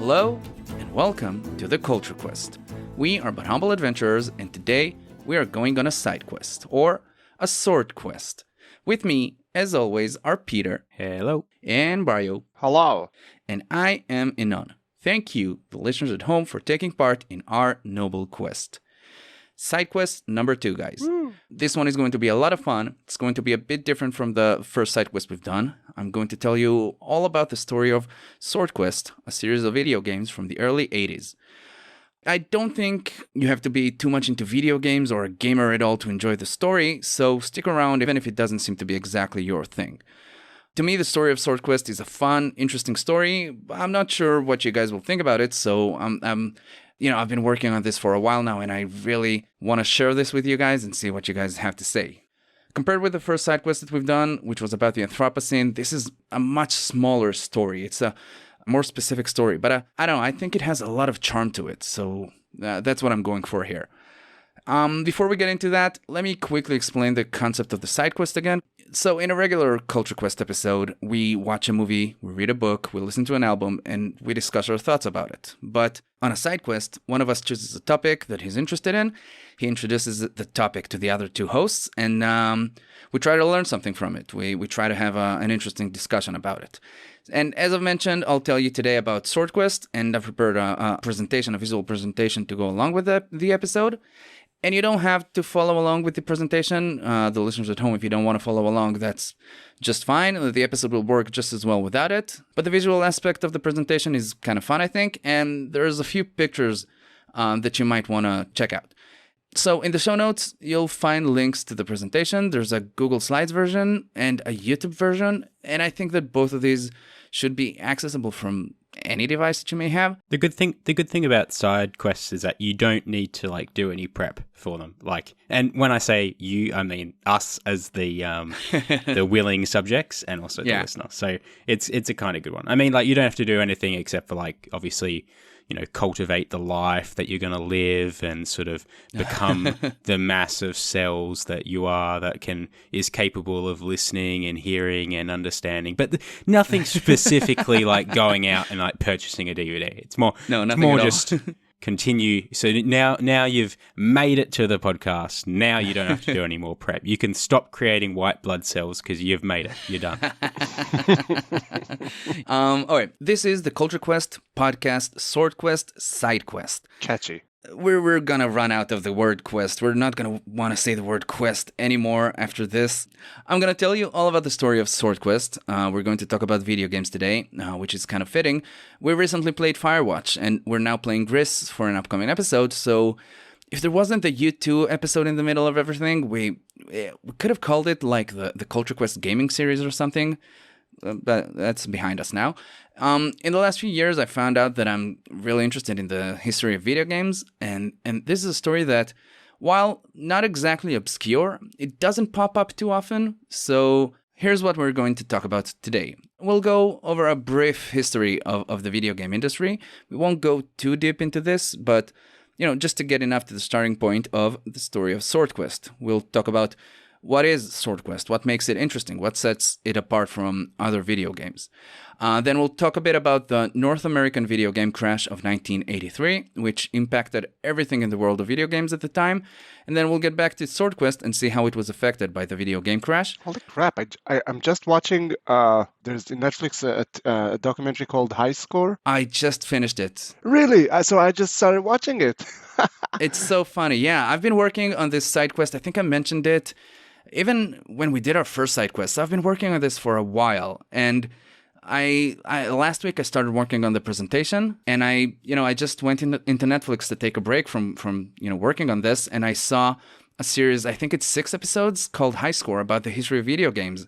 Hello, and welcome to the Culture Quest. We are but humble adventurers, and today we are going on a side quest, or a sword quest. With me, as always, are Peter. Hello. And Barrio. Hello. And I am Inon. Thank you, the listeners at home, for taking part in our noble quest. Side quest number 2, guys. Woo. This one is going to be a lot of fun. It's going to be a bit different from the first side quest we've done. I'm going to tell you all about the story of Swordquest, a series of video games from the early 80s. I don't think you have to be too much into video games or a gamer at all to enjoy the story, so stick around even if it doesn't seem to be exactly your thing. To me, the story of Swordquest is a fun, interesting story. I'm not sure what you guys will think about it, so I've been working on this for a while now, and I really want to share this with you guys and see what you guys have to say. Compared with the first side quest that we've done, which was about the Anthropocene, this is a much smaller story. It's a more specific story, but I don't know, I think it has a lot of charm to it, so that's what I'm going for here. Before we get into that, let me quickly explain the concept of the side quest again. So in a regular Culture Quest episode, we watch a movie, we read a book, we listen to an album, and we discuss our thoughts about it. But on a side quest, one of us chooses a topic that he's interested in, he introduces the topic to the other two hosts, and we try to learn something from it. We try to have an interesting discussion about it. And as I've mentioned, I'll tell you today about Swordquest, and I've prepared a visual presentation to go along with the episode. And you don't have to follow along with the presentation. The listeners at home, if you don't want to follow along, that's just fine. The episode will work just as well without it. But the visual aspect of the presentation is kind of fun, I think. And there's a few pictures that you might want to check out. So in the show notes, you'll find links to the presentation. There's a Google Slides version and a YouTube version. And I think that both of these should be accessible from any device that you may have. The good thing about side quests is that you don't need to do any prep for them. And when I say you, I mean us as the the willing subjects and also the listener. So it's a kind of good one. I mean, you don't have to do anything except for obviously, cultivate the life that you're going to live and sort of become the mass of cells that you are that is capable of listening and hearing and understanding. But nothing specifically like going out and purchasing a DVD. It's more just continue. So now you've made it to the podcast. Now you don't have to do any more prep. You can stop creating white blood cells because you've made it. You're done. All right. This is the Culture Quest podcast, Swordquest Side-Quest. Catchy. We're gonna run out of the word quest. We're not gonna want to say the word quest anymore after this. I'm gonna tell you all about the story of Swordquest. We're going to talk about video games today, which is kind of fitting. We recently played Firewatch, and we're now playing Gris for an upcoming episode, so if there wasn't a U2 episode in the middle of everything, we could have called it the Culture Quest gaming series or something. But that's behind us now. In the last few years, I found out that I'm really interested in the history of video games, and this is a story that, while not exactly obscure, it doesn't pop up too often. So here's what we're going to talk about today. We'll go over a brief history of the video game industry. We won't go too deep into this, but just to get enough to the starting point of the story of Swordquest. We'll talk about what is Swordquest, what makes it interesting, what sets it apart from other video games. Then we'll talk a bit about the North American video game crash of 1983, which impacted everything in the world of video games at the time. And then we'll get back to Swordquest and see how it was affected by the video game crash. Holy crap, I'm just watching, there's in Netflix a documentary called High Score. I just finished it. Really? So I just started watching it. It's so funny. Yeah, I've been working on this side quest. I think I mentioned it even when we did our first side quest. I've been working on this for a while, and I last week I started working on the presentation, and I just went into Netflix to take a break from working on this, and I saw a series, I think it's 6 episodes, called High Score, about the history of video games.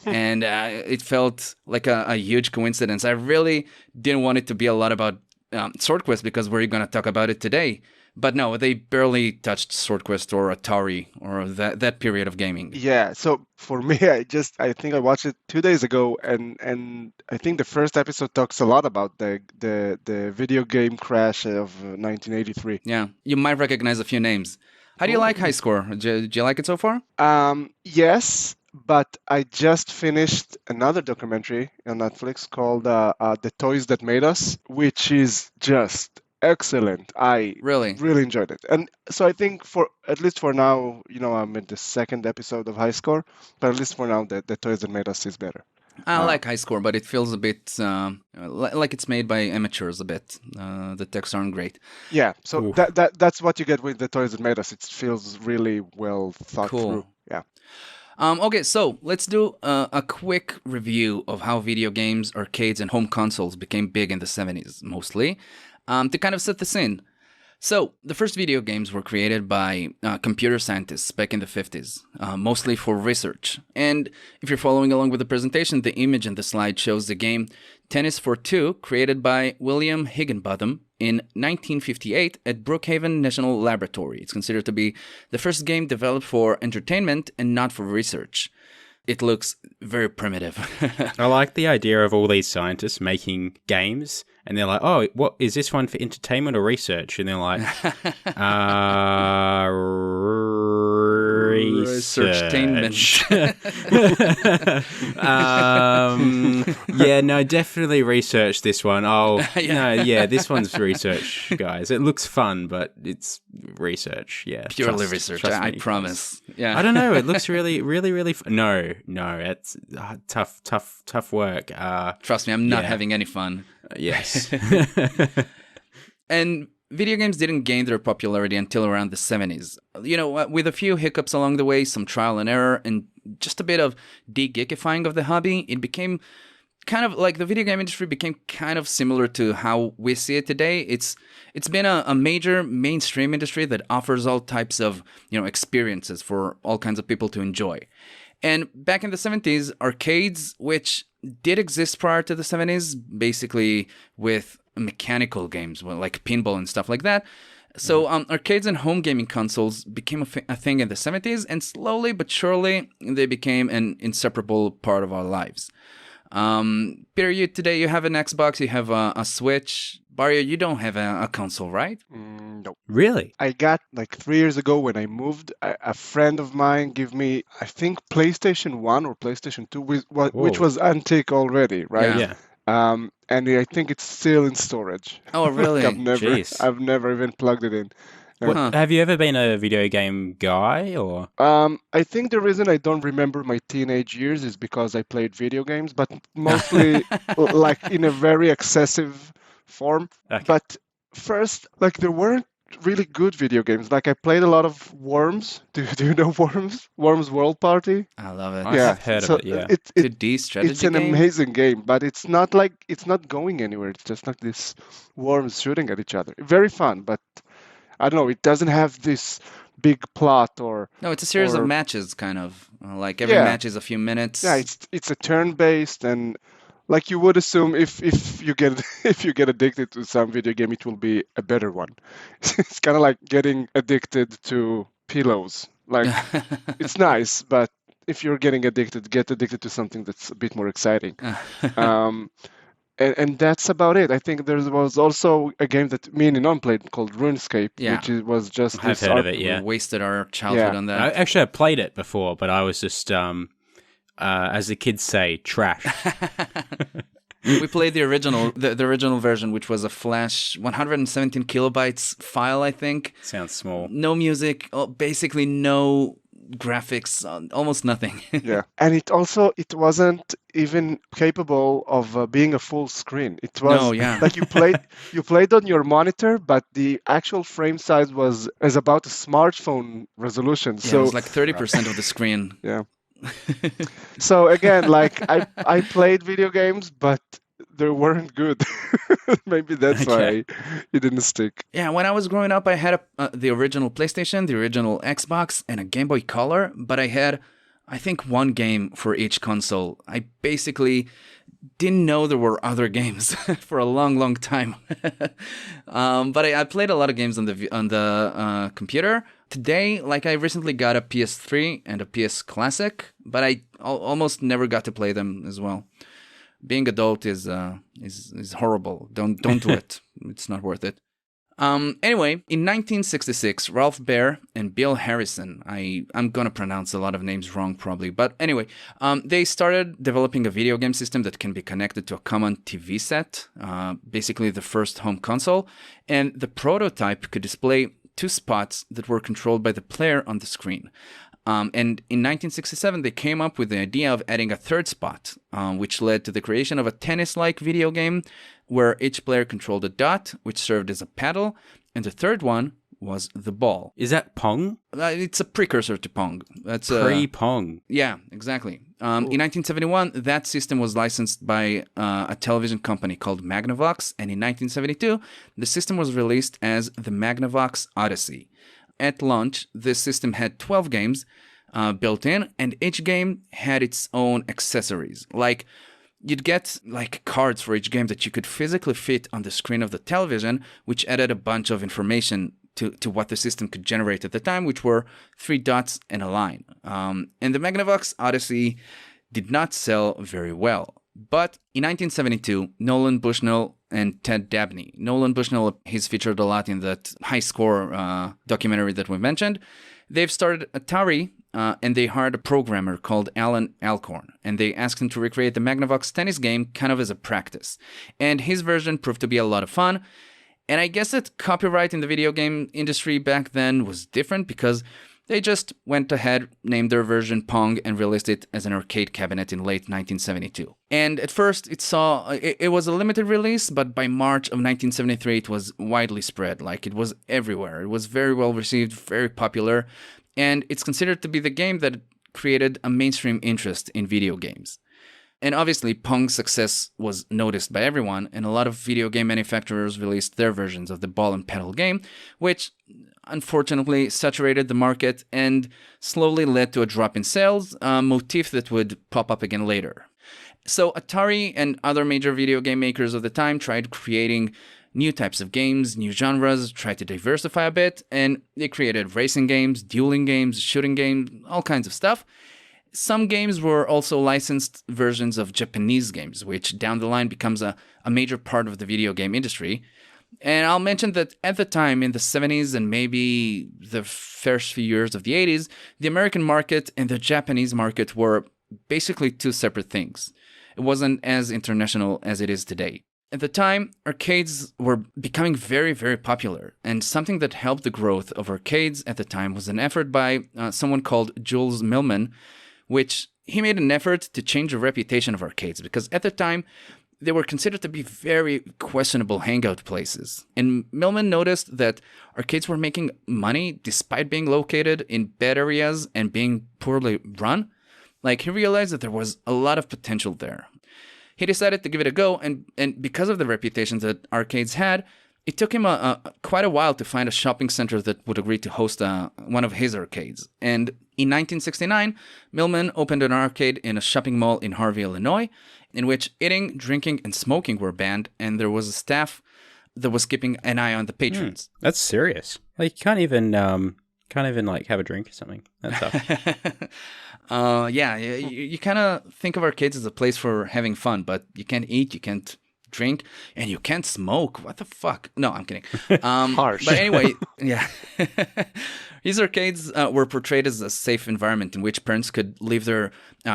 And it felt like a huge coincidence. I really didn't want it to be a lot about Swordquest because we're going to talk about it today. But no, they barely touched Swordquest or Atari or that period of gaming. Yeah, so for me, I think I watched it 2 days ago, and I think the first episode talks a lot about the video game crash of 1983. Yeah, you might recognize a few names. How do you like High Score? Do you like it so far? Yes. But I just finished another documentary on Netflix called "The Toys That Made Us," which is just excellent. I Really? really enjoyed it, and so I think for at least for now, I'm in the second episode of High Score, but at least for now, the Toys That Made Us is better. I like High Score, but it feels a bit like it's made by amateurs a bit. The texts aren't great. Yeah, so Oof. that's what you get with the Toys That Made Us. It feels really well thought Cool. through. Yeah. Okay, so let's do a quick review of how video games, arcades, and home consoles became big in the 70s, mostly, to kind of set the scene. So, the first video games were created by computer scientists back in the 50s, mostly for research. And if you're following along with the presentation, the image in the slide shows the game Tennis for Two, created by William Higginbotham in 1958 at Brookhaven National Laboratory. It's considered to be the first game developed for entertainment and not for research. It looks very primitive. I like the idea of all these scientists making games, and they're like, "Oh, what is this one for entertainment or research?" And they're like, "Research." Yeah, no, definitely research this one. Oh, no, yeah, this one's research, guys. It looks fun, but it's research. Yeah, Purely research, trust I me, promise. Yeah. I don't know. It looks really, really, really. No, it's tough work. Trust me, I'm not yeah. having any fun. Yes. And video games didn't gain their popularity until around the 70s. With a few hiccups along the way, some trial and error, and just a bit of de-geekifying of the hobby, it became kind of like the video game industry became kind of similar to how we see it today. It's been a major mainstream industry that offers all types of experiences for all kinds of people to enjoy. And back in the 70s, arcades, which did exist prior to the 70s, basically with mechanical games like pinball and stuff like that. So arcades and home gaming consoles became a thing in the 70s, and slowly but surely they became an inseparable part of our lives. Peter, today you have an Xbox, you have a Switch. Barrio, you don't have a console, right? No. Really? I got like 3 years ago when I moved, a friend of mine gave me, I think, PlayStation 1 or PlayStation 2, which was antique already, right? Yeah. And I think it's still in storage. Oh, really? I've Jeez. never even plugged it in. What, have you ever been a video game guy, or? I think the reason I don't remember my teenage years is because I played video games, but mostly like in a very excessive form. Okay. But first, like there weren't really good video games. Like I played a lot of Worms. Do you know Worms? Worms World Party? I love it. I have heard of it, yeah. 2D strategy It's an game? amazing game, but it's not going anywhere. It's just like this worms shooting at each other. Very fun, but I don't know. It doesn't have this big plot or No, it's a series of or- matches, kind of. Like every Yeah. match is a few minutes. yeah. It's a turn-based, and like you would assume if you get if you get addicted to some video game, it will be a better one. It's kind of like getting addicted to pillows. Like it's nice, but if you're getting addicted, get addicted to something that's a bit more exciting. And that's about it. I think there was also a game that me and Inon played called RuneScape, Yeah. which was just I've this heard of it, We yeah. wasted our childhood Yeah. on I that. played it before, but I was just, as the kids say, trash. We played the original version, which was a Flash 117 kilobytes file, I think. Sounds small. No music, basically no graphics, almost nothing. Yeah, and it wasn't even capable of being a full screen. It was No, yeah. like you played on your monitor, but the actual frame size was about a smartphone resolution. Yeah, So it was like 30% of the screen. yeah. So again, like I played video games, but they weren't good. Maybe that's Okay. why it didn't stick. Yeah, when I was growing up, I had the original PlayStation, the original Xbox, and a Game Boy Color, but I had, I think, one game for each console. I basically didn't know there were other games for a long, long time. But I played a lot of games on the computer. Today, like I recently got a PS3 and a PS Classic, but I almost never got to play them as well. Being adult is horrible. Don't do it. It's not worth it. Anyway, in 1966, Ralph Baer and Bill Harrison, I'm gonna pronounce a lot of names wrong probably, but anyway, they started developing a video game system that can be connected to a common TV set, basically the first home console, and the prototype could display two spots that were controlled by the player on the screen. And in 1967, they came up with the idea of adding a third spot, which led to the creation of a tennis-like video game where each player controlled a dot, which served as a paddle, and the third one was the ball. Is that Pong? It's a precursor to Pong. That's Pre-Pong. Yeah, exactly. In 1971, that system was licensed by a television company called Magnavox, and in 1972, the system was released as the Magnavox Odyssey. At launch, this system had 12 games built in, and each game had its own accessories. Like, you'd get like cards for each game that you could physically fit on the screen of the television, which added a bunch of information to what the system could generate at the time, which were 3 dots and a line. And the Magnavox Odyssey did not sell very well. But in 1972, Nolan Bushnell and Ted Dabney. Nolan Bushnell, he's featured a lot in that High Score documentary that we mentioned. They've started Atari, and they hired a programmer called Alan Alcorn, and they asked him to recreate the Magnavox tennis game kind of as a practice. And his version proved to be a lot of fun. And I guess that copyright in the video game industry back then was different because they just went ahead, named their version Pong, and released it as an arcade cabinet in late 1972. And at first, it was a limited release, but by March of 1973, it was widely spread. Like, it was everywhere. It was very well received, very popular, and it's considered to be the game that created a mainstream interest in video games. And obviously, Pong's success was noticed by everyone, and a lot of video game manufacturers released their versions of the ball and pedal game, which unfortunately saturated the market and slowly led to a drop in sales, a motif that would pop up again later. So Atari and other major video game makers of the time tried creating new types of games, new genres, tried to diversify a bit, and they created racing games, dueling games, shooting games, all kinds of stuff. Some games were also licensed versions of Japanese games, which down the line becomes a major part of the video game industry. And I'll mention that at the time, in the 70s and maybe the first few years of the 80s, the American market and the Japanese market were basically two separate things. It wasn't as international as it is today. At the time, arcades were becoming very, very popular, and something that helped the growth of arcades at the time was an effort by someone called Jules Millman, which he made an effort to change the reputation of arcades, because at the time, they were considered to be very questionable hangout places. And Millman noticed that arcades were making money despite being located in bad areas and being poorly run. Like, he realized that there was a lot of potential there. He decided to give it a go, and because of the reputation that arcades had, it took him quite a while to find a shopping center that would agree to host one of his arcades. And in 1969, Millman opened an arcade in a shopping mall in Harvey, Illinois, in which eating, drinking, and smoking were banned, and there was a staff that was keeping an eye on the patrons. That's serious. Like, you can't even like have a drink or something. That's tough. Yeah, you kind of think of arcades as a place for having fun, but you can't eat, you can't drink, and you can't smoke. What the fuck? No, I'm kidding. Harsh. But anyway, yeah. These arcades were portrayed as a safe environment in which parents could leave their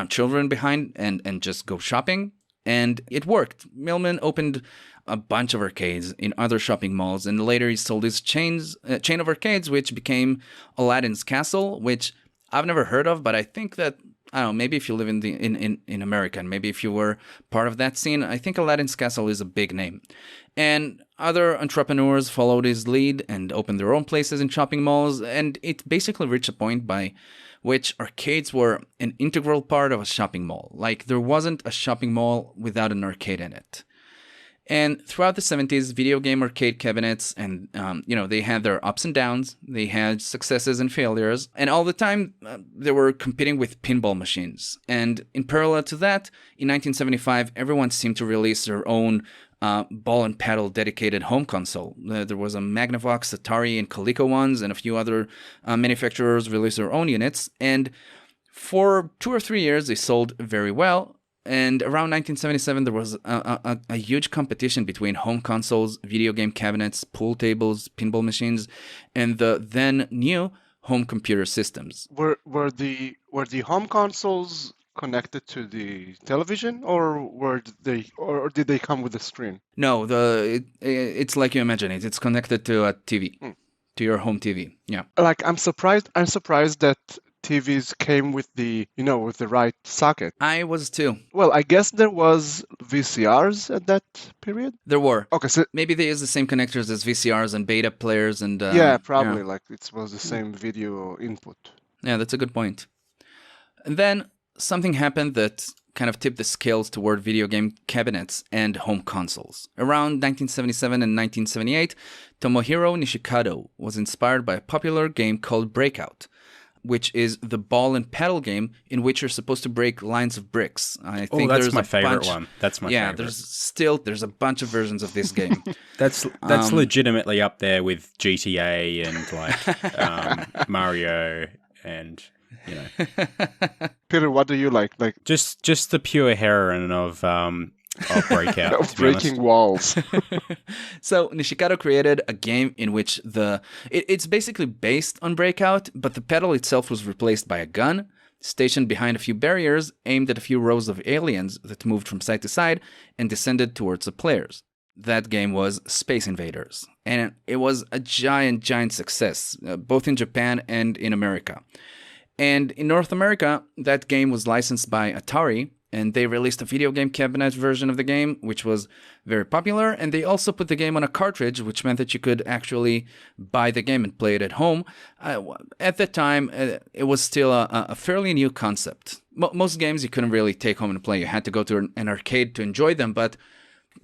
children behind and just go shopping. And it worked. Millman opened a bunch of arcades in other shopping malls, and later he sold his chain of arcades, which became Aladdin's Castle, which I've never heard of, but I think that, I don't know, maybe if you live in America, and maybe if you were part of that scene, I think Aladdin's Castle is a big name. And other entrepreneurs followed his lead and opened their own places in shopping malls, and it basically reached a point by which arcades were an integral part of a shopping mall. Like, there wasn't a shopping mall without an arcade in it. And throughout the 70s, video game arcade cabinets, and, they had their ups and downs. They had successes and failures. And all the time, they were competing with pinball machines. And in parallel to that, in 1975, everyone seemed to release their own ball and paddle dedicated home console. There was a Magnavox, Atari, and Coleco ones, and a few other manufacturers released their own units. And for 2 or 3 years, they sold very well. And around 1977, there was a huge competition between home consoles, video game cabinets, pool tables, pinball machines, and the then new home computer systems. Were the home consoles connected to the television, or did they come with a screen? No, it's like you imagine it. It's connected to a TV, to your home TV. Yeah. Like I'm surprised that TVs came with the right socket. I was too. Well, I guess there was VCRs at that period. There were. Okay, so Maybe they use the same connectors as VCRs and beta players and yeah, probably like it was the same video input. Yeah, that's a good point. And then something happened that kind of tipped the scales toward video game cabinets and home consoles. Around 1977 and 1978, Tomohiro Nishikado was inspired by a popular game called Breakout, which is the ball and paddle game in which you're supposed to break lines of bricks. I think that's there's my a favorite bunch, one. That's my yeah, favorite. there's a bunch of versions of this game. That's legitimately up there with GTA and like Mario and Peter, what do you like? Like just the pure heroine of Breakout. of breaking walls. So Nishikado created a game in which it's basically based on Breakout, but the pedal itself was replaced by a gun stationed behind a few barriers aimed at a few rows of aliens that moved from side to side and descended towards the players. That game was Space Invaders, and it was a giant success, both in Japan and in America. And in North America, that game was licensed by Atari, and they released a video game cabinet version of the game, which was very popular. And they also put the game on a cartridge, which meant that you could actually buy the game and play it at home. At that time, it was still a fairly new concept. Most games you couldn't really take home and play. You had to go to an arcade to enjoy them, but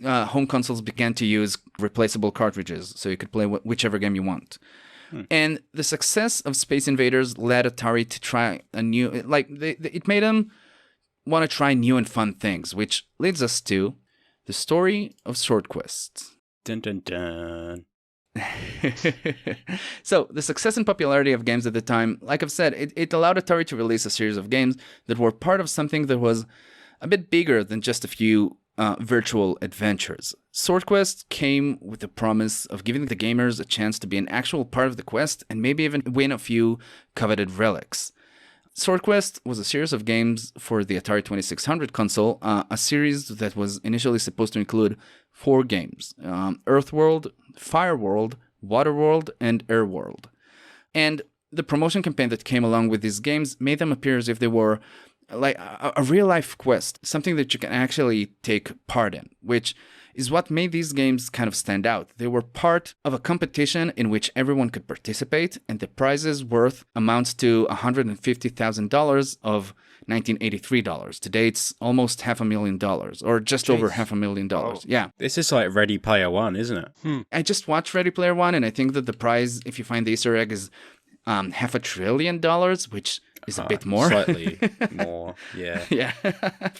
home consoles began to use replaceable cartridges, so you could play whichever game you want. And the success of Space Invaders led Atari to try a new, it made them want to try new and fun things, which leads us to the story of Swordquest. Dun dun dun. So, the success and popularity of games at the time, like I've said, it allowed Atari to release a series of games that were part of something that was a bit bigger than just a few virtual adventures. Swordquest came with the promise of giving the gamers a chance to be an actual part of the quest and maybe even win a few coveted relics. Swordquest was a series of games for the Atari 2600 console, a series that was initially supposed to include 4 games: Earthworld, Fireworld, Waterworld, and Airworld. And the promotion campaign that came along with these games made them appear as if they were like a real-life quest, something that you can actually take part in, which is what made these games kind of stand out. They were part of a competition in which everyone could participate, and the prizes worth amounts to $150,000 of 1983 dollars. Today, it's almost $500,000, or just over $500,000. Oh. Yeah. This is like Ready Player One, isn't it? I just watched Ready Player One, and I think that the prize, if you find the Easter egg, is $500 billion, which is a bit more. Slightly more, yeah. Yeah,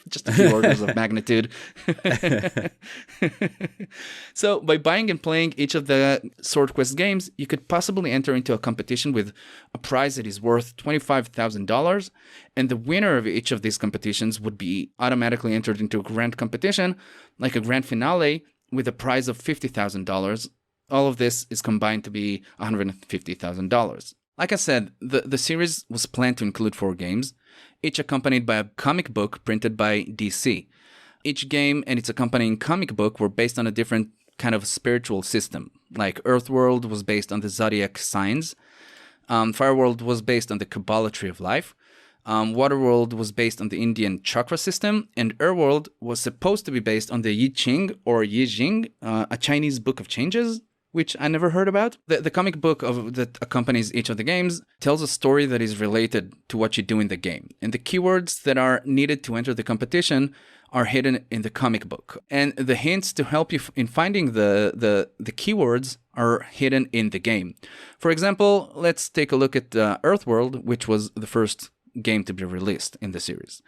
just a few orders of magnitude. So by buying and playing each of the Swordquest games, you could possibly enter into a competition with a prize that is worth $25,000, and the winner of each of these competitions would be automatically entered into a grand competition, like a grand finale, with a prize of $50,000. All of this is combined to be $150,000. Like I said, the series was planned to include 4 games, each accompanied by a comic book printed by DC. Each game and its accompanying comic book were based on a different kind of spiritual system. Like Earthworld was based on the zodiac signs, Fireworld was based on the Kabbalah tree of life, Waterworld was based on the Indian chakra system, and Airworld was supposed to be based on the I Ching or I Ching, a Chinese book of changes, which I never heard about. The comic book that accompanies each of the games tells a story that is related to what you do in the game. And the keywords that are needed to enter the competition are hidden in the comic book. And the hints to help you in finding the keywords are hidden in the game. For example, let's take a look at Earthworld, which was the first game to be released in the series.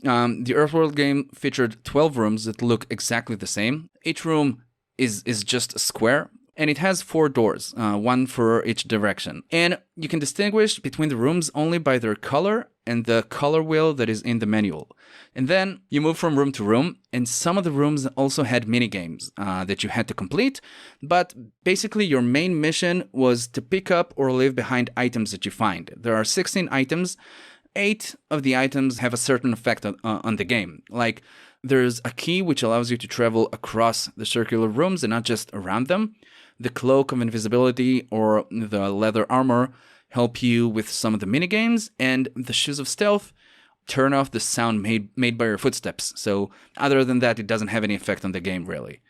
The Earthworld game featured 12 rooms that look exactly the same. Each room is just a square, and it has 4 doors, one for each direction. And you can distinguish between the rooms only by their color and the color wheel that is in the manual. And then you move from room to room, and some of the rooms also had minigames that you had to complete. But basically, your main mission was to pick up or leave behind items that you find. There are 16 items. 8 of the items have a certain effect on the game. Like, there's a key which allows you to travel across the circular rooms and not just around them. The cloak of invisibility or the leather armor help you with some of the minigames, and the shoes of stealth turn off the sound made by your footsteps. So other than that, it doesn't have any effect on the game, really.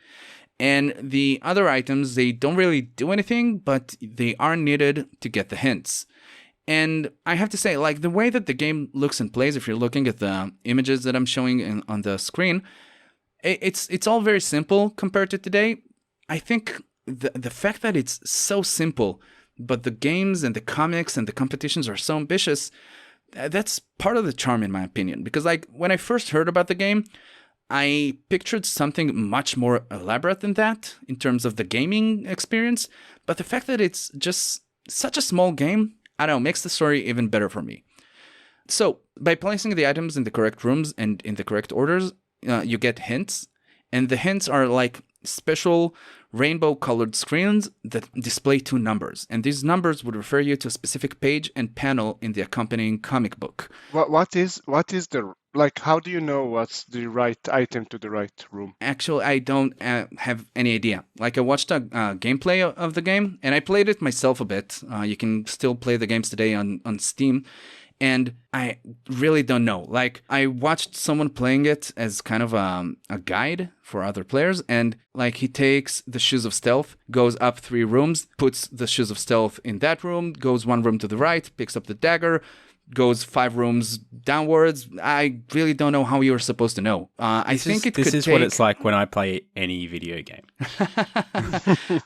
And the other items, they don't really do anything, but they are needed to get the hints. And I have to say, like, the way that the game looks and plays, if you're looking at the images that I'm showing on the screen, it's all very simple compared to today. I think the fact that it's so simple, but the games and the comics and the competitions are so ambitious, that's part of the charm, in my opinion. Because, like, when I first heard about the game, I pictured something much more elaborate than that in terms of the gaming experience. But the fact that it's just such a small game, I don't know, makes the story even better for me. So, by placing the items in the correct rooms and in the correct orders, you get hints. And the hints are like special rainbow-colored screens that display 2 numbers. And these numbers would refer you to a specific page and panel in the accompanying comic book. What is the, like, how do you know what's the right item to the right room? Actually, I don't have any idea. Like, I watched a gameplay of the game, and I played it myself a bit. You can still play the games today on Steam. And I really don't know. Like, I watched someone playing it as kind of a guide for other players. And, like, he takes the Shoes of Stealth, goes up 3 rooms, puts the Shoes of Stealth in that room, goes 1 room to the right, picks up the dagger, goes 5 rooms downwards. I really don't know how you're supposed to know. This is what it's like when I play any video game.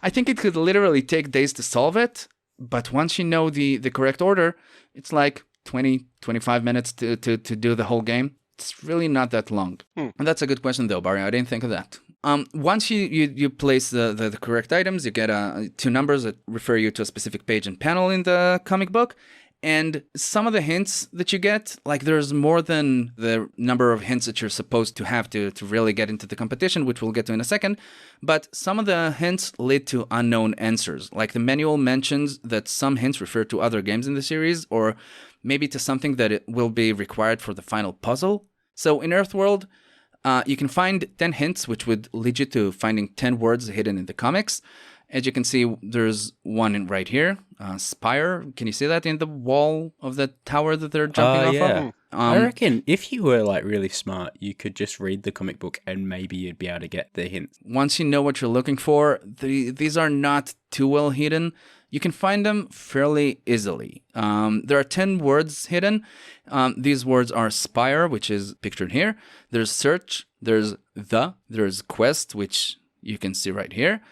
I think it could literally take days to solve it. But once you know the correct order, it's like 20, 25 minutes to do the whole game. It's really not that long. And that's a good question, though, Barry. I didn't think of that. Once you place the correct items, you get 2 numbers that refer you to a specific page and panel in the comic book. And some of the hints that you get, like, there's more than the number of hints that you're supposed to have to really get into the competition, which we'll get to in a second. But some of the hints lead to unknown answers. Like, the manual mentions that some hints refer to other games in the series, or maybe to something that it will be required for the final puzzle. So in Earthworld, you can find 10 hints, which would lead you to finding 10 words hidden in the comics. As you can see, there's one right here, Spire. Can you see that in the wall of the tower that they're jumping off of? I reckon if you were, like, really smart, you could just read the comic book and maybe you'd be able to get the hints. Once you know what you're looking for, these are not too well hidden. You can find them fairly easily. There are 10 words hidden. These words are Spire, which is pictured here. There's Search. There's There's Quest, which you can see right here.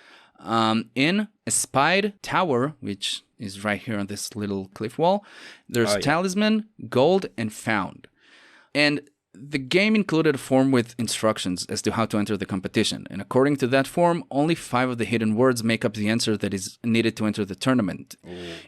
Espied, Tower, which is right here on this little cliff wall. There's Talisman, Gold, and Found. And the game included a form with instructions as to how to enter the competition. And according to that form, only 5 of the hidden words make up the answer that is needed to enter the tournament.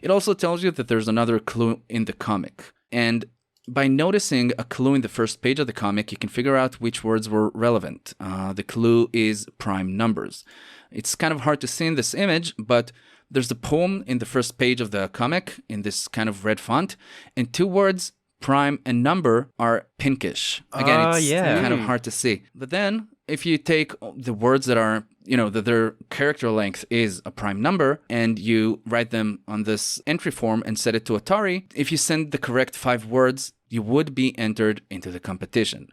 It also tells you that there's another clue in the comic. And by noticing a clue in the first page of the comic, you can figure out which words were relevant. The clue is prime numbers. It's kind of hard to see in this image, but there's a poem in the first page of the comic in this kind of red font, and 2 words, prime and number, are pinkish. Again, it's kind of hard to see. But then, if you take the words that are, that their character length is a prime number, and you write them on this entry form and set it to Atari, if you send the correct 5 words, you would be entered into the competition.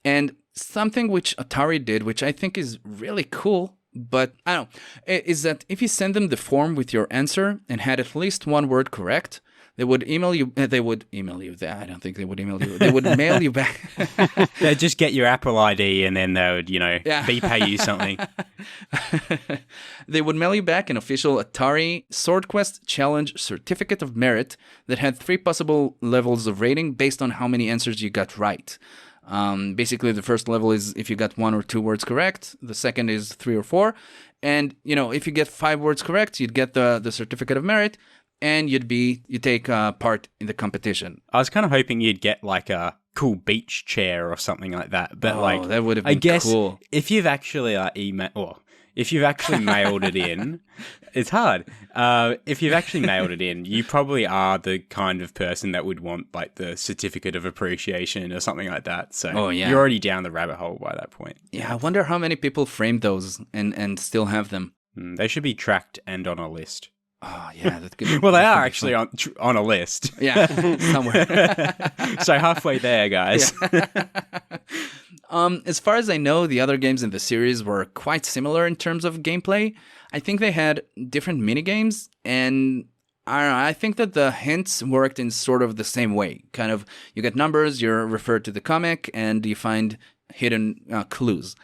And something which Atari did, which I think is really cool, but I don't know, is that if you send them the form with your answer and had at least 1 word correct, they would email you. I don't think they would email you. They would mail you back. They'd just get your Apple ID and then they would, pay you something. They would mail you back an official Atari Swordquest Challenge Certificate of Merit that had 3 possible levels of rating based on how many answers you got right. Basically, the first level is if you got 1 or 2 words correct. The second is 3 or 4. And, if you get 5 words correct, you'd get the Certificate of Merit. and you take part in the competition. I was kind of hoping you'd get like a cool beach chair or something like that. But that would have been I guess cool. if you've actually if you've actually mailed it in, it's hard. If you've actually mailed it in, you probably are the kind of person that would want like the certificate of appreciation or something like that. So you're already down the rabbit hole by that point. Yeah, I wonder how many people framed those and still have them. They should be tracked and on a list. Oh, yeah. That could well, they are actually on a list. Yeah, somewhere. So halfway there, guys. Yeah. As far as I know, the other games in the series were quite similar in terms of gameplay. I think they had different minigames, and I don't know, I think that the hints worked in sort of the same way. Kind of, you get numbers, you're referred to the comic, and you find hidden clues.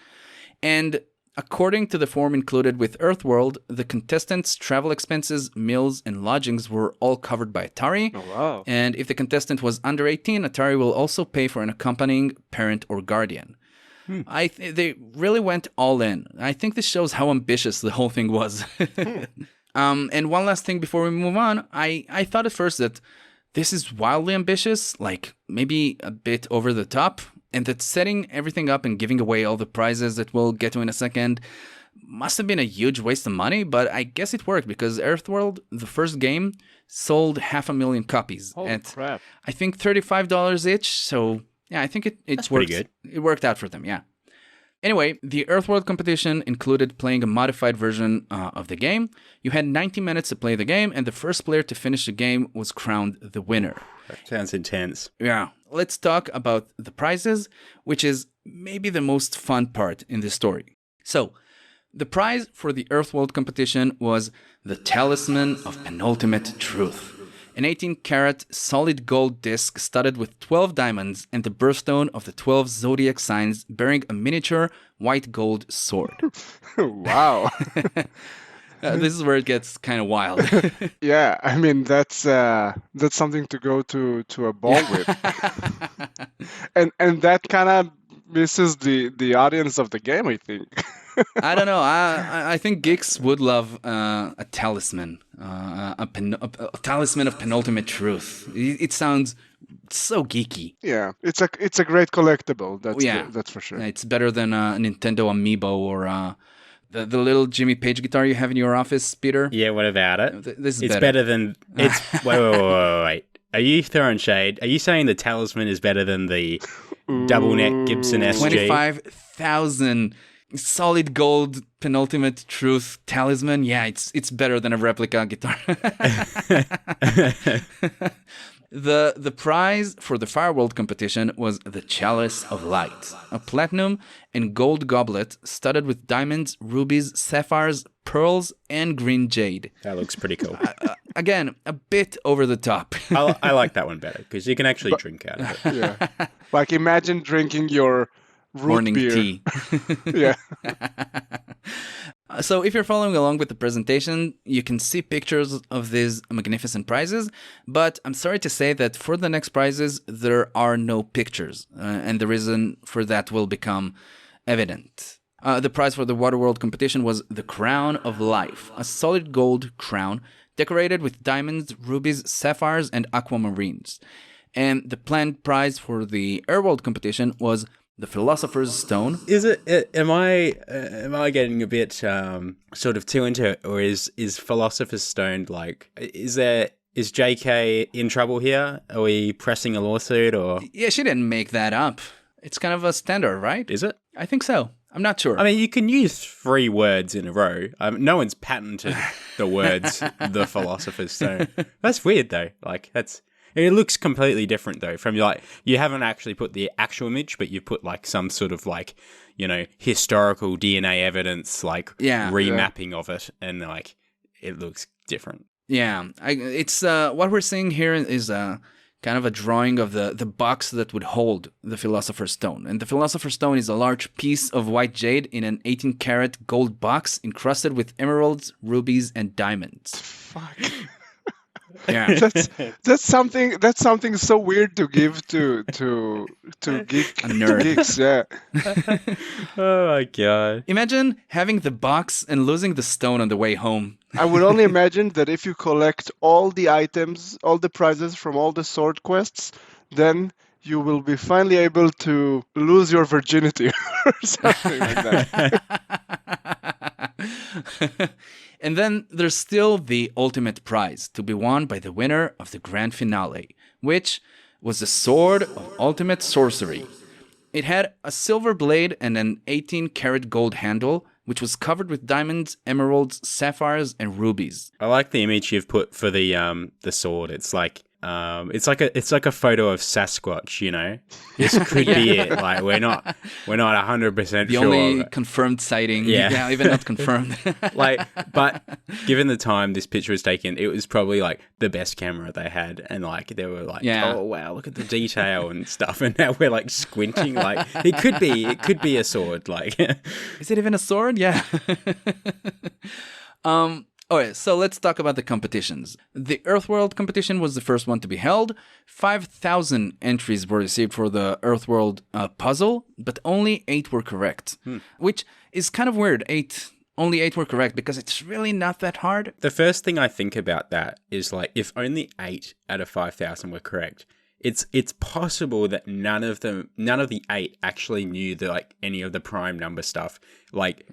And according to the form included with Earthworld, the contestants' travel expenses, meals, and lodgings were all covered by Atari. Oh, wow. And if the contestant was under 18, Atari will also pay for an accompanying parent or guardian. They really went all in. I think this shows how ambitious the whole thing was. And one last thing before we move on, I thought at first that this is wildly ambitious, like maybe a bit over the top, and that setting everything up and giving away all the prizes that we'll get to in a second must have been a huge waste of money, but I guess it worked because Earthworld, the first game, sold 500,000 copies. Holy crap. I think $35 each, so yeah, I think it That's worked. pretty good. It worked out for them, yeah. Anyway, the Earthworld competition included playing a modified version of the game. You had 90 minutes to play the game, and the first player to finish the game was crowned the winner. That sounds intense. Yeah, let's talk about the prizes, which is maybe the most fun part in this story. So, the prize for the Earthworld competition was the Talisman of Penultimate Truth. An 18-karat solid gold disc studded with 12 diamonds and the birthstone of the 12 zodiac signs bearing a miniature white gold sword. Wow. This is where it gets kind of wild. Yeah, I mean that's something to go to a ball with. and that kind of misses the audience of the game, I think. I don't know. I think geeks would love a talisman, a talisman of penultimate truth. It sounds so geeky. Yeah, it's a great collectible. That's for sure. It's better than a Nintendo Amiibo or the little Jimmy Page guitar you have in your office, Peter. Yeah, what about it? This is it's better than it's. Wait. Are you throwing shade? Are you saying the talisman is better than the double neck Gibson SG? 25,000 solid gold penultimate truth talisman. Yeah, it's better than a replica guitar. The prize for the Fireworld competition was the Chalice of Light, a platinum and gold goblet studded with diamonds, rubies, sapphires, pearls, and green jade. That looks pretty cool. Again, a bit over the top. I like that one better because you can actually drink out of it. Yeah, like imagine drinking your root Morning beer. tea. Yeah. So if you're following along with the presentation, you can see pictures of these magnificent prizes, but I'm sorry to say that for the next prizes, there are no pictures, and the reason for that will become evident. The prize for the Waterworld competition was the Crown of Life, a solid gold crown decorated with diamonds, rubies, sapphires, and aquamarines. And the planned prize for the Airworld competition was the Philosopher's Stone. Is it? Am I getting a bit sort of too into it, or is Philosopher's Stone like? Is JK in trouble here? Are we pressing a lawsuit or? Yeah, she didn't make that up. It's kind of a standard, right? Is it? I think so. I'm not sure. I mean, you can use 3 words in a row. No one's patented the words "the Philosopher's Stone." That's weird, though. Like that's. It looks completely different though. From like you haven't actually put the actual image, but you put like some sort of like historical DNA evidence, like remapping of it, and like it looks different. Yeah, it's what we're seeing here is kind of a drawing of the box that would hold the Philosopher's Stone, and the Philosopher's Stone is a large piece of white jade in an 18-karat gold box encrusted with emeralds, rubies, and diamonds. Fuck. Yeah, that's something so weird to give to geeks. Yeah. Oh my god! Imagine having the box and losing the stone on the way home. I would only imagine that if you collect all the items, all the prizes from all the sword quests, then you will be finally able to lose your virginity or something like that. And then there's still the ultimate prize to be won by the winner of the grand finale, which was the Sword of Ultimate Sorcery. It had a silver blade and an 18-karat gold handle, which was covered with diamonds, emeralds, sapphires, and rubies. I like the image you've put for the sword. It's like a photo of Sasquatch. You know, this could be it. Like we're not 100% sure. The only confirmed sighting. Yeah, even not confirmed. But given the time this picture was taken, it was probably like the best camera they had, and like they were like, oh wow, look at the detail and stuff. And now we're like squinting, like it could be a sword. Like, is it even a sword? Yeah. Okay, so let's talk about the competitions. The Earthworld competition was the first one to be held. 5,000 entries were received for the Earthworld puzzle, but only 8 were correct, which is kind of weird. Only 8 were correct because it's really not that hard. The first thing I think about that is like if only 8 out of 5,000 were correct, it's possible that none of the 8 actually knew any of the prime number stuff. Like,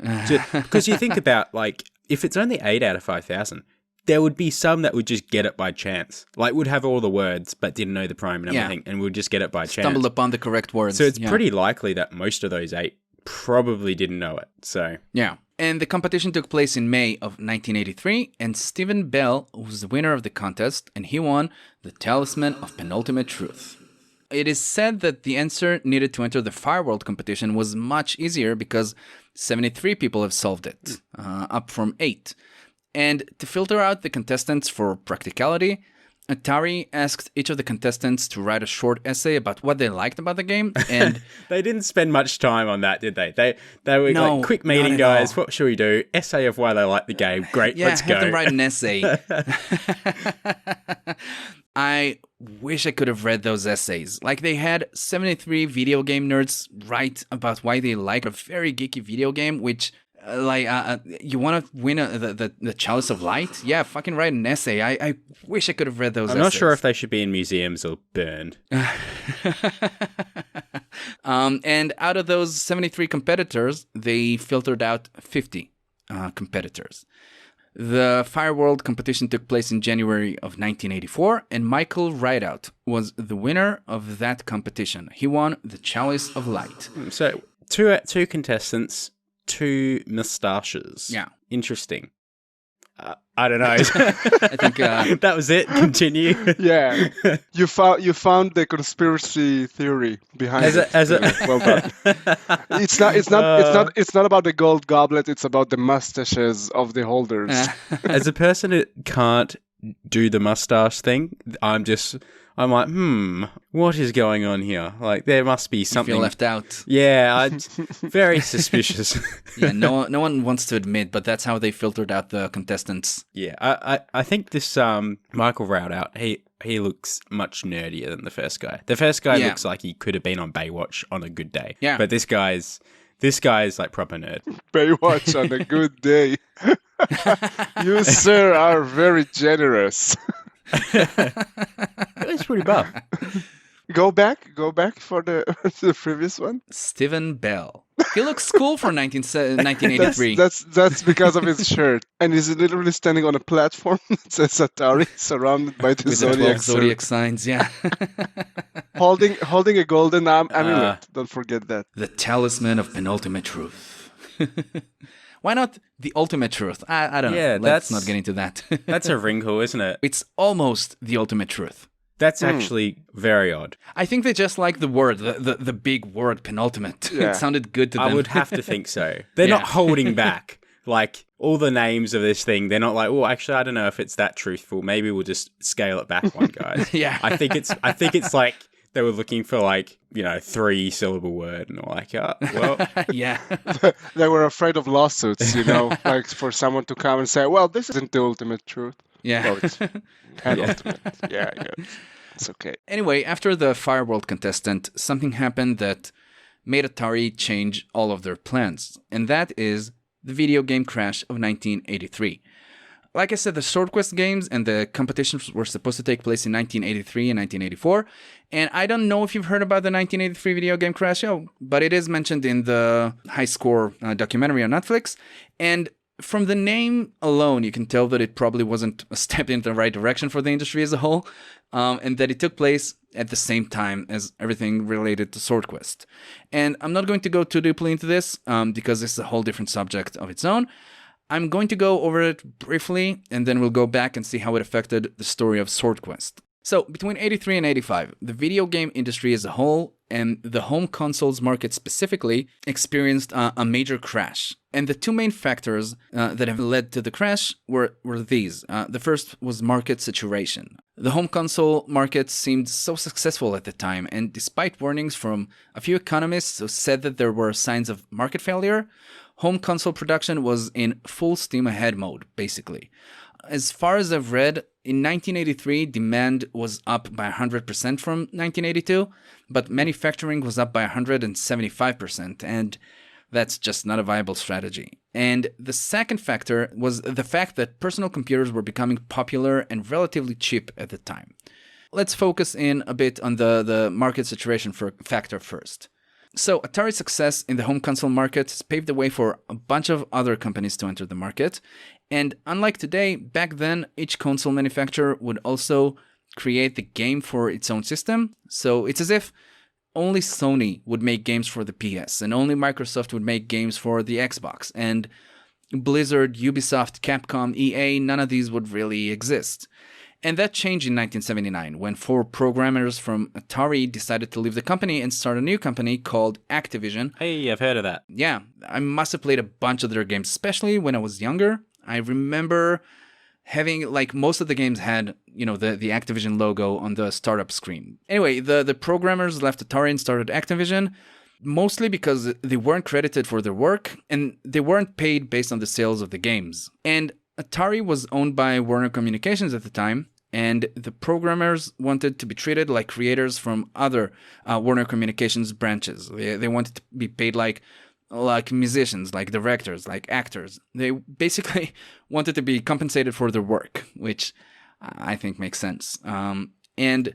because you think about like, if it's only 8 out of 5,000, there would be some that would just get it by chance. Like, would have all the words, but didn't know the prime number thing, and would just get it by chance. Stumbled upon the correct words. So it's pretty likely that most of those 8 probably didn't know it. So yeah. And the competition took place in May of 1983, and Stephen Bell was the winner of the contest, and he won the Talisman of Penultimate Truth. It is said that the answer needed to enter the Fireworld competition was much easier because 73 people have solved it, up from 8. And to filter out the contestants for practicality, Atari asked each of the contestants to write a short essay about what they liked about the game, and they didn't spend much time on that, did they? They were like, quick meeting, guys. What should we do? Essay of why they like the game. Great, let's go. Have them write an essay. I wish I could have read those essays. Like, they had 73 video game nerds write about why they like a very geeky video game, which, you want to win the Chalice of Light? Yeah, fucking write an essay. I wish I could have read those essays. I'm not sure if they should be in museums or burned. And out of those 73 competitors, they filtered out 50 competitors. The Fireworld competition took place in January of 1984, and Michael Rideout was the winner of that competition. He won the Chalice of Light. So, two contestants, 2 moustaches. Yeah. Interesting. I don't know. I think that was it. Continue. Yeah, you found the conspiracy theory behind it. Well done. It's not about the gold goblet. It's about the mustaches of the holders. As a person who can't do the mustache thing, I'm like, what is going on here? Like, there must be something. You feel left out. Yeah, very suspicious. Yeah, no one wants to admit, but that's how they filtered out the contestants. Yeah, I think this Michael Rideout, he looks much nerdier than the first guy. The first guy looks like he could have been on Baywatch on a good day. Yeah, but this guy's like proper nerd. Baywatch on a good day. You, sir, are very generous. It's pretty buff. Go back for the previous one. Stephen Bell. He looks cool for 1983. That's because of his shirt, and he's literally standing on a platform that says Atari, surrounded by the zodiac signs. Yeah, holding a golden amulet. Don't forget that. The Talisman of Penultimate Truth. Why not the ultimate truth? I don't know. Yeah, let's not get into that. That's a wrinkle, isn't it? It's almost the ultimate truth. That's actually very odd. I think they just like the word, the big word, penultimate. Yeah. It sounded good to them. I would have to think so. They're not holding back. Like, all the names of this thing, they're not like, well, actually, I don't know if it's that truthful. Maybe we'll just scale it back one, guys. Yeah. I think it's like they were looking for 3-syllable word, and like, well. Yeah. They were afraid of lawsuits, like for someone to come and say, well, this isn't the ultimate truth. Yeah. Well, it's penultimate. Yeah. It's okay. Anyway, after the Fireworld contestant, something happened that made Atari change all of their plans, and that is the video game crash of 1983. Like I said, the Swordquest games and the competitions were supposed to take place in 1983 and 1984. And I don't know if you've heard about the 1983 video game crash, but it is mentioned in the High Score documentary on Netflix. And from the name alone, you can tell that it probably wasn't a step in the right direction for the industry as a whole, and that it took place at the same time as everything related to Swordquest. And I'm not going to go too deeply into this because this is a whole different subject of its own. I'm going to go over it briefly, and then we'll go back and see how it affected the story of Swordquest. So, between 83 and 85, the video game industry as a whole, and the home consoles market specifically, experienced a major crash. And the two main factors that have led to the crash were these. The first was market saturation. The home console market seemed so successful at the time, and despite warnings from a few economists who said that there were signs of market failure, home console production was in full steam ahead mode, basically. As far as I've read, in 1983, demand was up by 100% from 1982, but manufacturing was up by 175%, and that's just not a viable strategy. And the second factor was the fact that personal computers were becoming popular and relatively cheap at the time. Let's focus in a bit on the market saturation factor first. So, Atari's success in the home console market has paved the way for a bunch of other companies to enter the market. And unlike today, back then, each console manufacturer would also create the game for its own system. So, it's as if only Sony would make games for the PS, and only Microsoft would make games for the Xbox. And Blizzard, Ubisoft, Capcom, EA, none of these would really exist. And that changed in 1979 when 4 programmers from Atari decided to leave the company and start a new company called Activision. Hey, I've heard of that. Yeah, I must have played a bunch of their games, especially when I was younger. I remember having, like, most of the games had, the Activision logo on the startup screen. Anyway, the programmers left Atari and started Activision, mostly because they weren't credited for their work and they weren't paid based on the sales of the games. And Atari was owned by Warner Communications at the time, and the programmers wanted to be treated like creators from other Warner Communications branches. They wanted to be paid like musicians, like directors, like actors. They basically wanted to be compensated for their work, which I think makes sense. And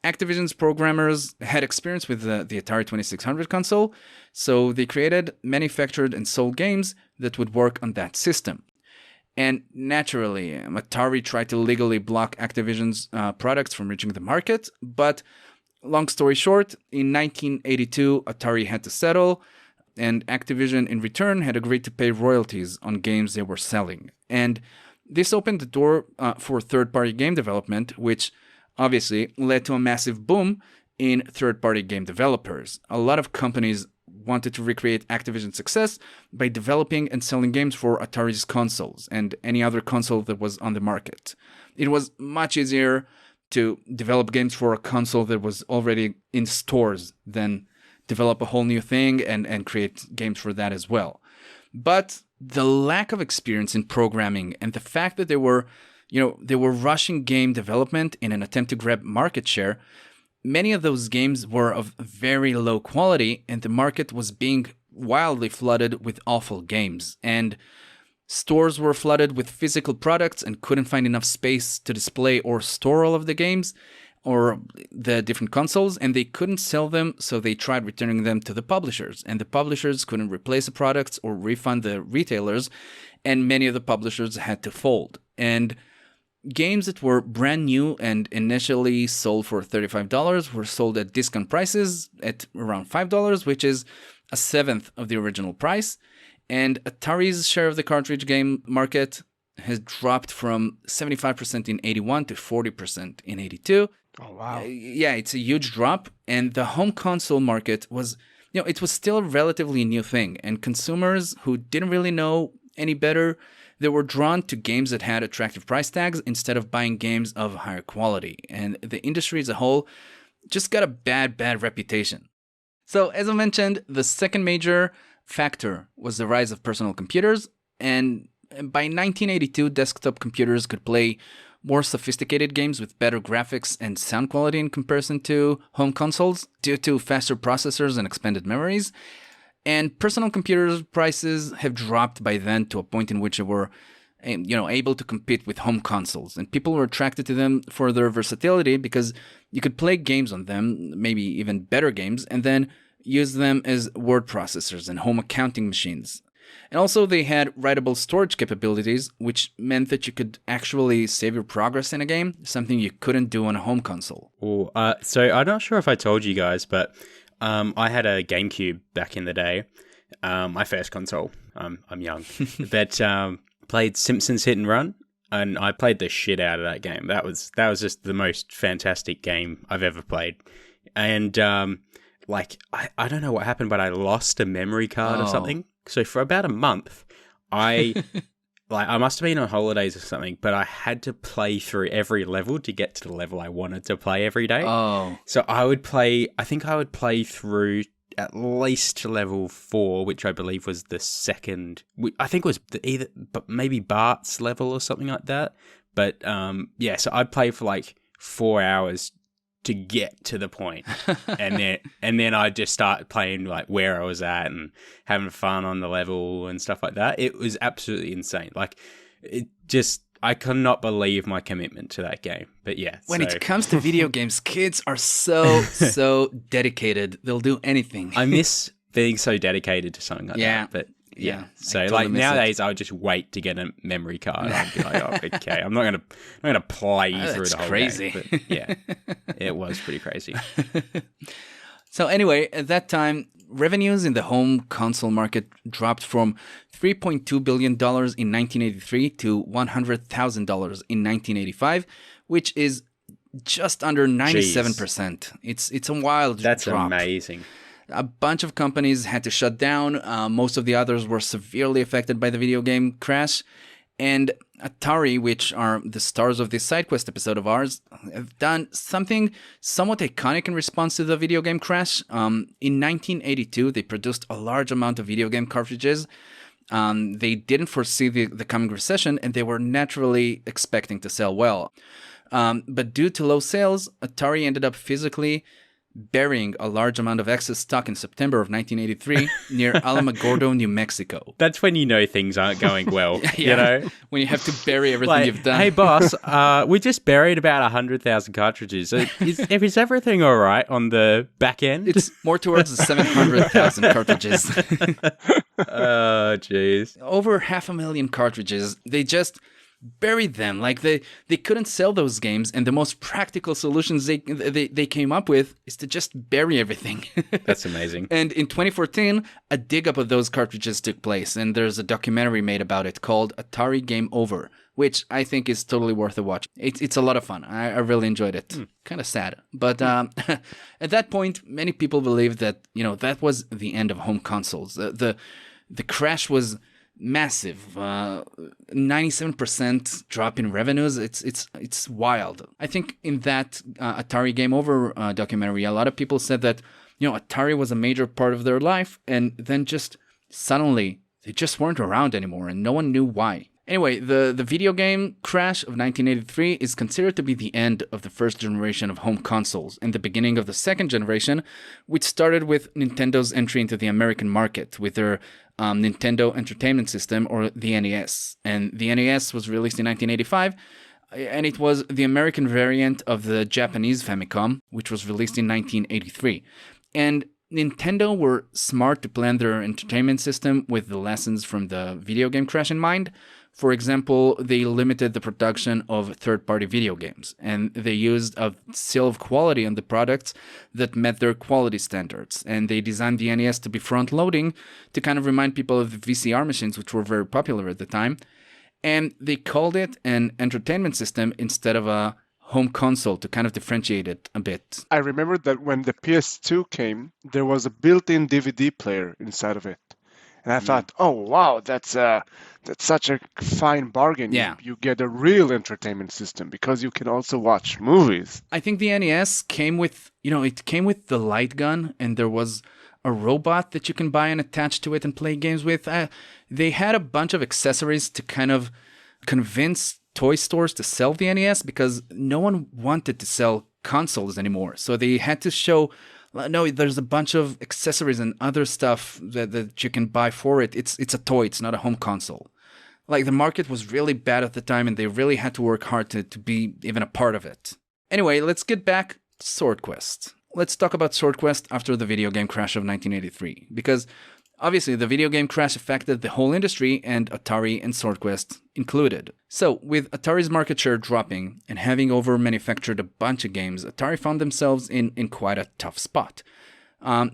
Activision's programmers had experience with the Atari 2600 console, so they created, manufactured, and sold games that would work on that system. And naturally, Atari tried to legally block Activision's products from reaching the market, but long story short, in 1982, Atari had to settle, and Activision in return had agreed to pay royalties on games they were selling. And this opened the door for third-party game development, which obviously led to a massive boom in third-party game developers. A lot of companies wanted to recreate Activision's success by developing and selling games for Atari's consoles and any other console that was on the market. It was much easier to develop games for a console that was already in stores than develop a whole new thing and create games for that as well. But the lack of experience in programming and the fact that they were rushing game development in an attempt to grab market share, many of those games were of very low quality, and the market was being wildly flooded with awful games. And stores were flooded with physical products and couldn't find enough space to display or store all of the games or the different consoles, and they couldn't sell them, so they tried returning them to the publishers. And the publishers couldn't replace the products or refund the retailers, and many of the publishers had to fold. And games that were brand new and initially sold for $35 were sold at discount prices at around $5, which is a seventh of the original price. And Atari's share of the cartridge game market has dropped from 75% in 81 to 40% in 82. Oh, wow. Yeah, it's a huge drop. And the home console market was, it was still a relatively new thing. And consumers who didn't really know any better, they were drawn to games that had attractive price tags instead of buying games of higher quality. And the industry as a whole just got a bad reputation. So, as I mentioned, the second major factor was the rise of personal computers. And by 1982, desktop computers could play more sophisticated games with better graphics and sound quality in comparison to home consoles due to faster processors and expanded memories. And personal computers prices have dropped by then to a point in which they were able to compete with home consoles. And people were attracted to them for their versatility because you could play games on them, maybe even better games, and then use them as word processors and home accounting machines. And also they had writable storage capabilities, which meant that you could actually save your progress in a game, something you couldn't do on a home console. Ooh, so I'm not sure if I told you guys, but I had a GameCube back in the day, my first console. I'm young, but played Simpsons Hit and Run, and I played the shit out of that game. That was just the most fantastic game I've ever played. And I don't know what happened, but I lost a memory card or something. So for about a month, I must have been on holidays or something, but I had to play through every level to get to the level I wanted to play every day. Oh. So I think I would play through at least level 4, which I believe was the second. I think it was maybe Bart's level or something like that. But so I'd play for like 4 hours to get to the point, and then I'd just start playing like where I was at and having fun on the level and stuff like that. It was absolutely insane. Like, I could not believe my commitment to that game. But yeah, when it comes to video games, kids are so dedicated. They'll do anything. I miss being so dedicated to something like that. But yeah. So totally nowadays, I would just wait to get a memory card. I'd be like, oh, okay, I'm not gonna play through the whole crazy. game. But yeah, it was pretty crazy. So anyway, at that time, revenues in the home console market dropped from $3.2 billion in 1983 to $100,000 in 1985, which is just under 97%. It's a wild drop. That's amazing. A bunch of companies had to shut down. Most of the others were severely affected by the video game crash. And Atari, which are the stars of this SideQuest episode of ours, have done something somewhat iconic in response to the video game crash. In 1982, they produced a large amount of video game cartridges. They didn't foresee the coming recession, and they were naturally expecting to sell well. But due to low sales, Atari ended up physically burying a large amount of excess stock in September of 1983 near Alamogordo, New Mexico. That's when you know things aren't going well, you know? When you have to bury everything you've done. Hey, boss, we just buried about 100,000 cartridges. Is everything all right on the back end? It's more towards the 700,000 cartridges. Oh, jeez. Over 500,000 cartridges. They just buried them. Like they couldn't sell those games, and the most practical solutions they came up with is to just bury everything. That's amazing. And in 2014, a dig up of those cartridges took place, and there's a documentary made about it called Atari Game Over, which I think is totally worth a watch. It's a lot of fun. I really enjoyed it. Kind of sad, but at that point, many people believed that that was the end of home consoles. The crash was massive. 97% drop in revenues. It's wild. I think in that Atari Game Over documentary, a lot of people said that Atari was a major part of their life, and then just suddenly they just weren't around anymore, and no one knew why. Anyway, the video game crash of 1983 is considered to be the end of the first generation of home consoles and the beginning of the second generation, which started with Nintendo's entry into the American market with their Nintendo Entertainment System, or the NES. And the NES was released in 1985, and it was the American variant of the Japanese Famicom, which was released in 1983. And Nintendo were smart to plan their entertainment system with the lessons from the video game crash in mind. For example, they limited the production of third-party video games, and they used a seal of quality on the products that met their quality standards. And they designed the NES to be front-loading to kind of remind people of the VCR machines, which were very popular at the time. And they called it an entertainment system instead of a home console to kind of differentiate it a bit. I remember that when the PS2 came, there was a built-in DVD player inside of it. And I thought, oh, wow, that's such a fine bargain. Yeah. You get a real entertainment system because you can also watch movies. I think the NES came with, it came with the light gun, and there was a robot that you can buy and attach to it and play games with. They had a bunch of accessories to kind of convince toy stores to sell the NES because no one wanted to sell consoles anymore. So they had to show, no, there's a bunch of accessories and other stuff that you can buy for it. It's a toy. It's not a home console. Like, the market was really bad at the time, and they really had to work hard to be even a part of it. Anyway, let's get back to Swordquest. Let's talk about Swordquest after the video game crash of 1983, because obviously the video game crash affected the whole industry, and Atari and Swordquest included. So, with Atari's market share dropping and having over-manufactured a bunch of games, Atari found themselves in quite a tough spot.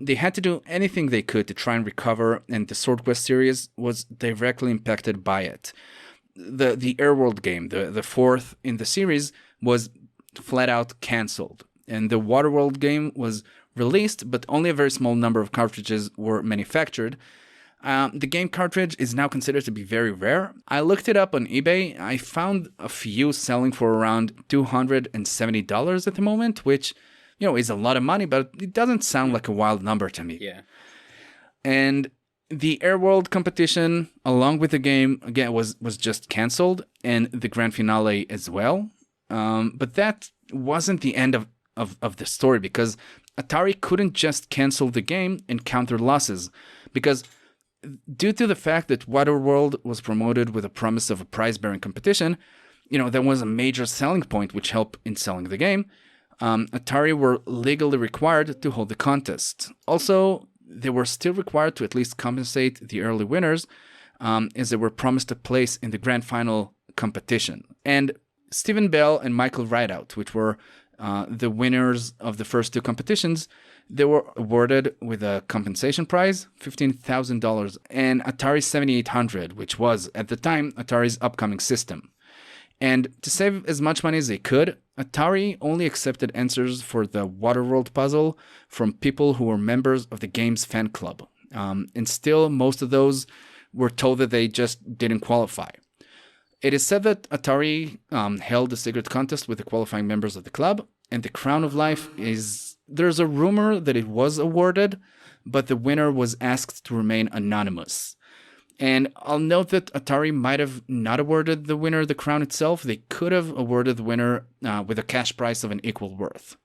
They had to do anything they could to try and recover, and the Swordquest series was directly impacted by it. The Airworld game, the fourth in the series, was flat out cancelled, and the Waterworld game was released, but only a very small number of cartridges were manufactured. The game cartridge is now considered to be very rare. I looked it up on eBay. I found a few selling for around $270 at the moment, which, is a lot of money, but it doesn't sound like a wild number to me. Yeah. And the Airworld competition, along with the game, again, was just canceled, and the grand finale as well. But that wasn't the end of the story, because Atari couldn't just cancel the game and counter losses, because due to the fact that Waterworld was promoted with a promise of a prize-bearing competition, that was a major selling point which helped in selling the game. Atari were legally required to hold the contest. Also, they were still required to at least compensate the early winners, as they were promised a place in the grand final competition. And Stephen Bell and Michael Rideout, which were the winners of the first two competitions, they were awarded with a compensation prize, $15,000, and Atari 7800, which was, at the time, Atari's upcoming system. And to save as much money as they could, Atari only accepted answers for the Waterworld puzzle from people who were members of the game's fan club. And still, most of those were told that they just didn't qualify. It is said that Atari held a secret contest with the qualifying members of the club, and the Crown of Life is... There's a rumor that it was awarded, but the winner was asked to remain anonymous. And I'll note that Atari might have not awarded the winner the crown itself. They could have awarded the winner with a cash prize of an equal worth.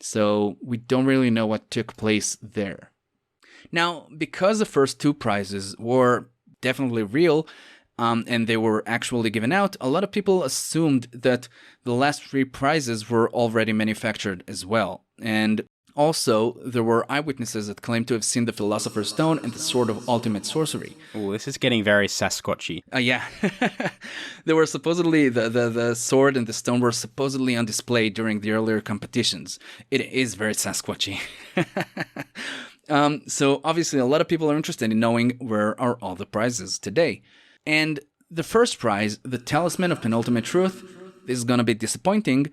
So we don't really know what took place there. Now, because the first two prizes were definitely real, and they were actually given out, a lot of people assumed that the last three prizes were already manufactured as well. And also, there were eyewitnesses that claimed to have seen the Philosopher's Stone and the Sword of Ultimate Sorcery. Oh, this is getting very Sasquatchy. Yeah. They were supposedly, the sword and the stone were supposedly on display during the earlier competitions. It is very Sasquatchy. So obviously, a lot of people are interested in knowing where are all the prizes today. And the first prize, the Talisman of Penultimate Truth, is going to be disappointing.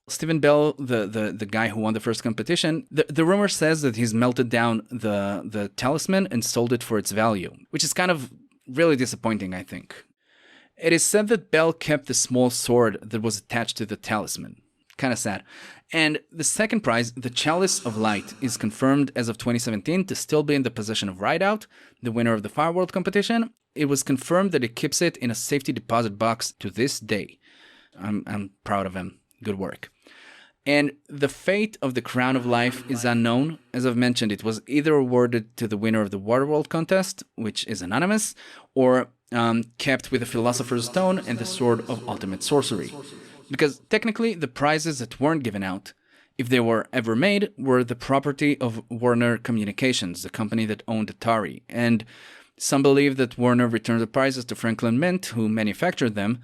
Stephen Bell, the guy who won the first competition, the rumor says that he's melted down the talisman and sold it for its value, which is kind of really disappointing, I think. It is said that Bell kept the small sword that was attached to the talisman. Kind of sad. And the second prize, the Chalice of Light, is confirmed as of 2017 to still be in the possession of Rideout, the winner of the Fireworld competition. It was confirmed that he keeps it in a safety deposit box to this day. I'm proud of him. Good work. And the fate of the Crown of Life is unknown. As I've mentioned, it was either awarded to the winner of the Waterworld contest, which is anonymous, or kept with the Philosopher's Stone and the Sword of Ultimate Sorcery. Because technically, the prizes that weren't given out, if they were ever made, were the property of Warner Communications, the company that owned Atari. And some believe that Warner returned the prizes to Franklin Mint, who manufactured them.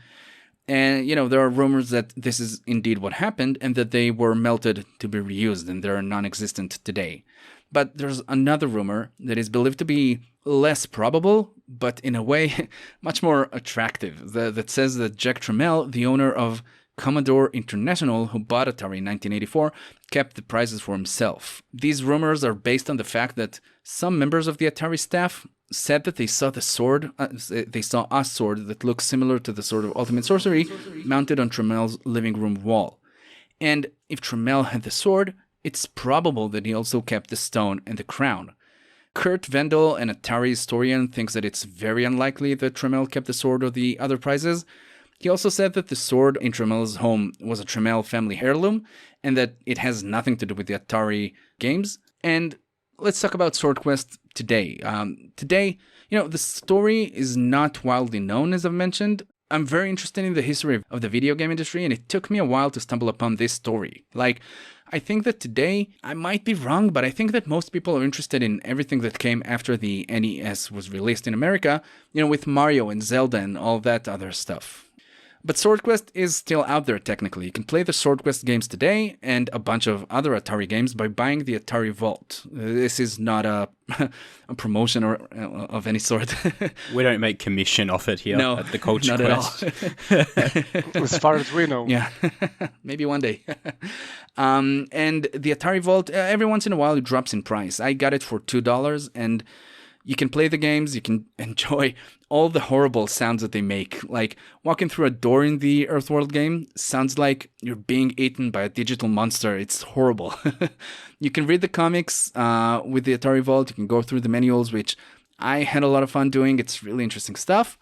And, there are rumors that this is indeed what happened and that they were melted to be reused and they're non-existent today. But there's another rumor that is believed to be less probable, but in a way much more attractive, that says that Jack Tramiel, the owner of Commodore International, who bought Atari in 1984, kept the prizes for himself. These rumors are based on the fact that some members of the Atari staff said that they saw a sword that looks similar to the Sword of Ultimate Sorcery mounted on Tramel's living room wall. And if Tramiel had the sword, it's probable that he also kept the stone and the crown. Kurt Vendel, an Atari historian, thinks that it's very unlikely that Tramiel kept the sword or the other prizes. He also said that the sword in Tramel's home was a Tramel family heirloom and that it has nothing to do with the Atari games. And let's talk about Swordquest today. Today, the story is not wildly known, as I've mentioned. I'm very interested in the history of the video game industry, and it took me a while to stumble upon this story. Like, I think that today, I might be wrong, but I think that most people are interested in everything that came after the NES was released in America, with Mario and Zelda and all that other stuff. But Swordquest is still out there technically. You can play the Swordquest games today and a bunch of other Atari games by buying the Atari Vault. This is not a promotion or of any sort. We don't make commission off it here at the Culture not Quest. At all. As far as we know. Yeah, maybe one day. And the Atari Vault, every once in a while it drops in price. I got it for $2, and you can play the games, you can enjoy all the horrible sounds that they make. Like, walking through a door in the Earthworld game sounds like you're being eaten by a digital monster. It's horrible. You can read the comics with the Atari Vault. You can go through the manuals, which I had a lot of fun doing. It's really interesting stuff.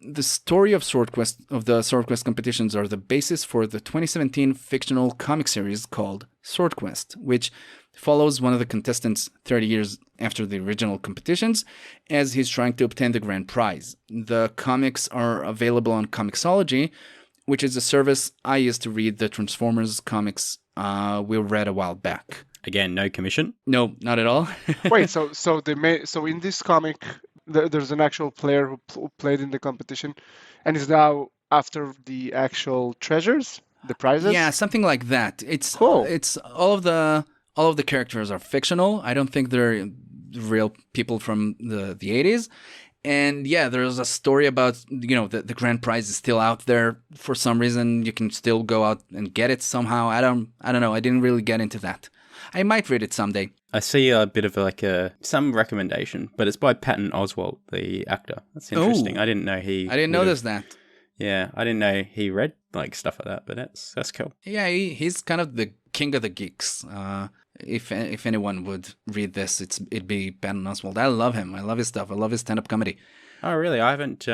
The story of the Swordquest competitions are the basis for the 2017 fictional comic series called Swordquest, which follows one of the contestants 30 years after the original competitions as he's trying to obtain the grand prize. The comics are available on Comixology, which is a service I used to read the Transformers comics we read a while back. Again, no commission? No, not at all. Wait, so in this comic, there's an actual player who played in the competition and is now after the actual treasures, the prizes? Yeah, something like that. It's cool. It's all of the characters are fictional. I don't think they're real people from the 80s. And yeah, there's a story about, the grand prize is still out there for some reason. You can still go out and get it somehow. I don't know. I didn't really get into that. I might read it someday. I see a bit of some recommendation, but it's by Patton Oswalt, the actor. That's interesting. Ooh. I didn't know notice that. Yeah, I didn't know he read stuff like that, but that's cool. Yeah, he's kind of the king of the geeks. If anyone would read this, it'd be Patton Oswalt. I love him. I love his stuff. I love his stand-up comedy. Oh, really? I haven't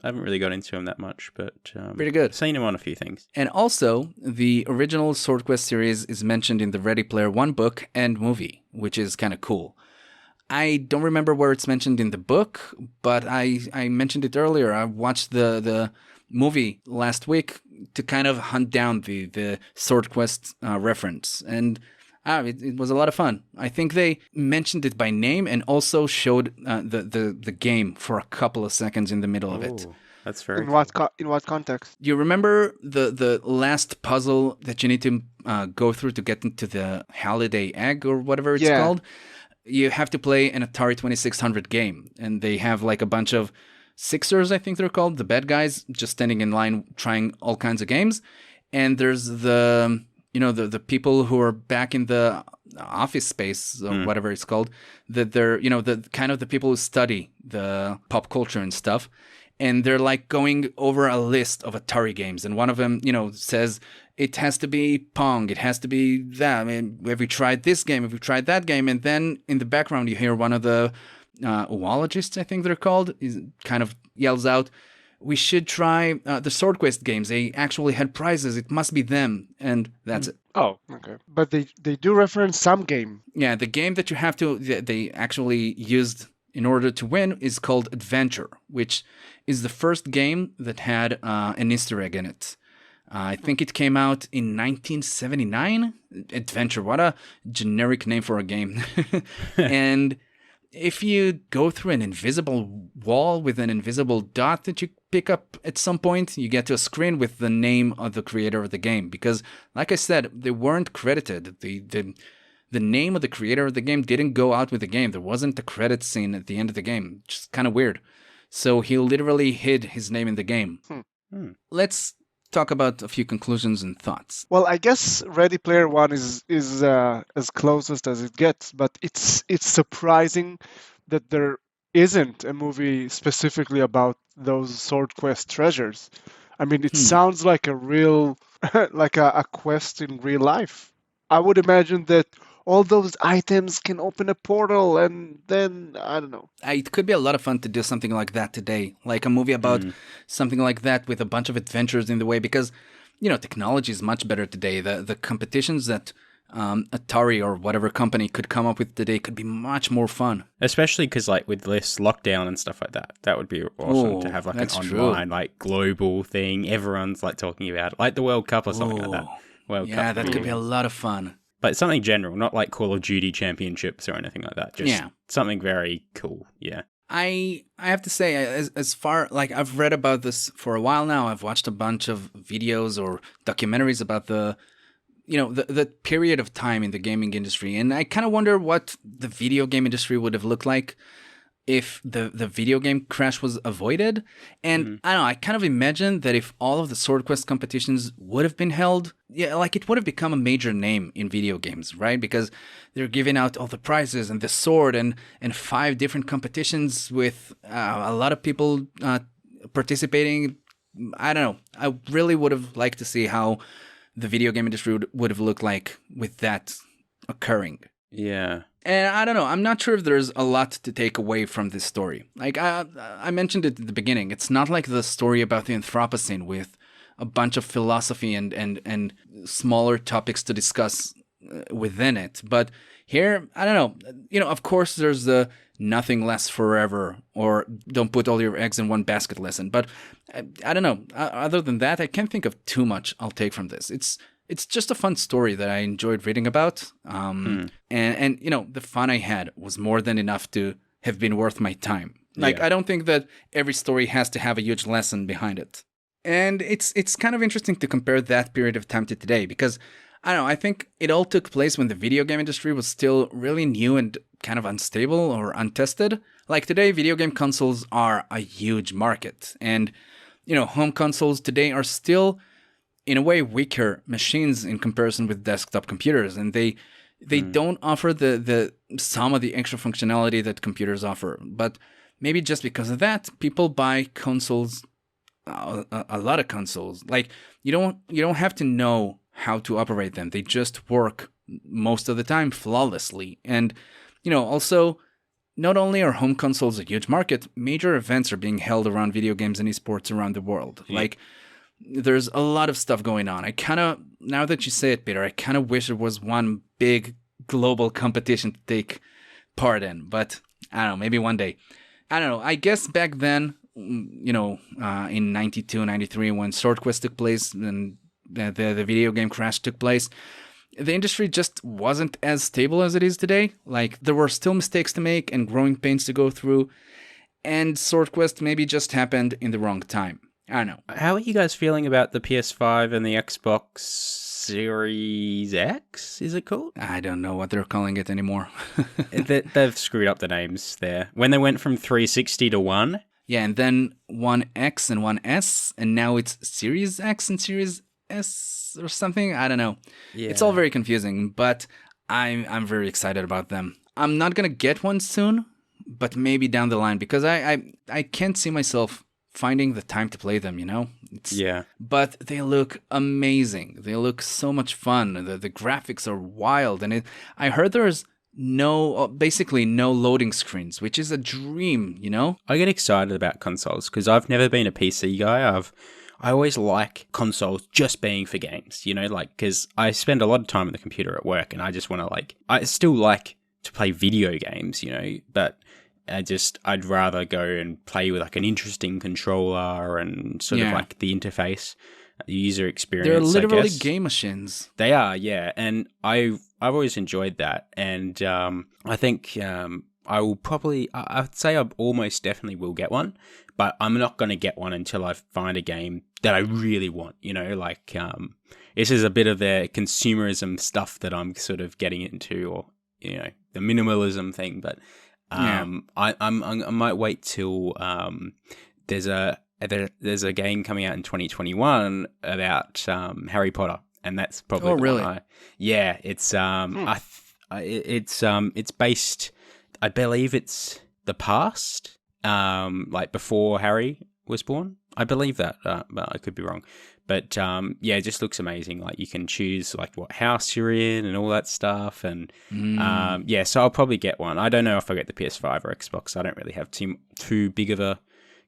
really got into him that much, but pretty good. Seen him on a few things. And also, the original Swordquest series is mentioned in the Ready Player One book and movie, which is kind of cool. I don't remember where it's mentioned in the book, but I mentioned it earlier. I watched the movie last week to kind of hunt down the Swordquest reference, and it was a lot of fun. I think they mentioned it by name and also showed the game for a couple of seconds in the middle of it. That's very In what context? Do you remember the last puzzle that you need to go through to get into the Holiday Egg or whatever it's called? You have to play an Atari 2600 game, and they have like a bunch of Sixers, I think they're called, the bad guys, just standing in line trying all kinds of games. And there's the people who are back in the office space or whatever it's called, that they're, the kind of the people who study the pop culture and stuff. And they're like going over a list of Atari games. And one of them, says it has to be Pong. It has to be that. I mean, have we tried this game? Have we tried that game? And then in the background, you hear one of the oologists, I think they're called, kind of yells out, we should try the Swordquest games. They actually had prizes. It must be them. And that's it. Oh, okay. But they do reference some game. Yeah, the game that you have to, they actually used in order to win is called Adventure, which is the first game that had an Easter egg in it. I think it came out in 1979. Adventure, what a generic name for a game. And if you go through an invisible wall with an invisible dot that you pick up at some point, you get to a screen with the name of the creator of the game. Because, like I said, they weren't credited. The name of the creator of the game didn't go out with the game. There wasn't a credit scene at the end of the game. Just kind of weird. So he literally hid his name in the game. Let's talk about a few conclusions and thoughts. Well, I guess Ready Player One is as closest as it gets, but it's surprising that there isn't a movie specifically about those Swordquest treasures. I mean, it sounds like a real, like a quest in real life. I would imagine that all those items can open a portal, and then, I don't know. It could be a lot of fun to do something like that today, like a movie about something like that with a bunch of adventures in the way, because, technology is much better today. The competitions that Atari or whatever company could come up with today could be much more fun. Especially because, like, with this lockdown and stuff like that, that would be awesome to have, like, an online, like, global thing. Everyone's, like, talking about it. Like the World Cup or something like that. World Cup. Yeah, that could be a lot of fun. But something general, not like Call of Duty championships or anything like that. Just something very cool, yeah. I have to say, as far, like, I've read about this for a while now. I've watched a bunch of videos or documentaries about the period of time in the gaming industry. And I kind of wonder what the video game industry would have looked like if the video game crash was avoided. And I don't know, I kind of imagine that if all of the Swordquest competitions would have been held, like it would have become a major name in video games, right? Because they're giving out all the prizes and the sword and 5 different competitions with a lot of people participating. I don't know. I really would have liked to see how the video game industry would have looked like with that occurring. Yeah. And I don't know, I'm not sure if there's a lot to take away from this story. Like, I mentioned it at the beginning, it's not like the story about the Anthropocene with a bunch of philosophy and smaller topics to discuss within it. But here, I don't know, of course there's the nothing lasts forever or don't put all your eggs in one basket lesson. But I don't know, other than that, I can't think of too much I'll take from this. It's just a fun story that I enjoyed reading about. And the fun I had was more than enough to have been worth my time. Like, I don't think that every story has to have a huge lesson behind it. And it's kind of interesting to compare that period of time to today because, I don't know, I think it all took place when the video game industry was still really new and kind of unstable or untested. Like today, video game consoles are a huge market. And, home consoles today are still, in a way, weaker machines in comparison with desktop computers, and they don't offer the some of the extra functionality that computers offer. But maybe just because of that, people buy consoles, a lot of consoles. Like you don't have to know how to operate them; they just work most of the time flawlessly. And also, not only are home consoles a huge market, major events are being held around video games and esports around the world. Like, there's a lot of stuff going on. Now that you say it, Peter, I kind of wish there was one big global competition to take part in. But I don't know, maybe one day. I don't know. I guess back then, in 92, 93, when Swordquest took place and the video game crash took place, the industry just wasn't as stable as it is today. Like, there were still mistakes to make and growing pains to go through. And Swordquest maybe just happened in the wrong time. I don't know. How are you guys feeling about the PS5 and the Xbox Series X, is it called? I don't know what they're calling it anymore. They've screwed up the names there. When they went from 360 to 1. Yeah, and then 1X and 1S, and now it's Series X and Series S or something. I don't know. Yeah. It's all very confusing, but I'm very excited about them. I'm not going to get one soon, but maybe down the line, because I can't see myself finding the time to play them, But they look amazing. They look so much fun. The graphics are wild, and I heard there's basically no loading screens, which is a dream, I get excited about consoles because I've never been a PC guy. I always like consoles just being for games, because I spend a lot of time on the computer at work, and I just want to I still like to play video games, but I'd rather go and play with an interesting controller and sort of the interface, the user experience. They're literally game machines. They are, yeah. And I've always enjoyed that. And I think I will probably, I'd say I almost definitely will get one, but I'm not going to get one until I find a game that I really want, this is a bit of the consumerism stuff that I'm sort of getting into, or, the minimalism thing, but I might wait till there's a game coming out in 2021 about Harry Potter, and that's probably really? It's based, I believe it's the past, before Harry was born. I believe that, but I could be wrong. But it just looks amazing. You can choose what house you're in and all that stuff. And so I'll probably get one. I don't know if I get the PS5 or Xbox. I don't really have too big of a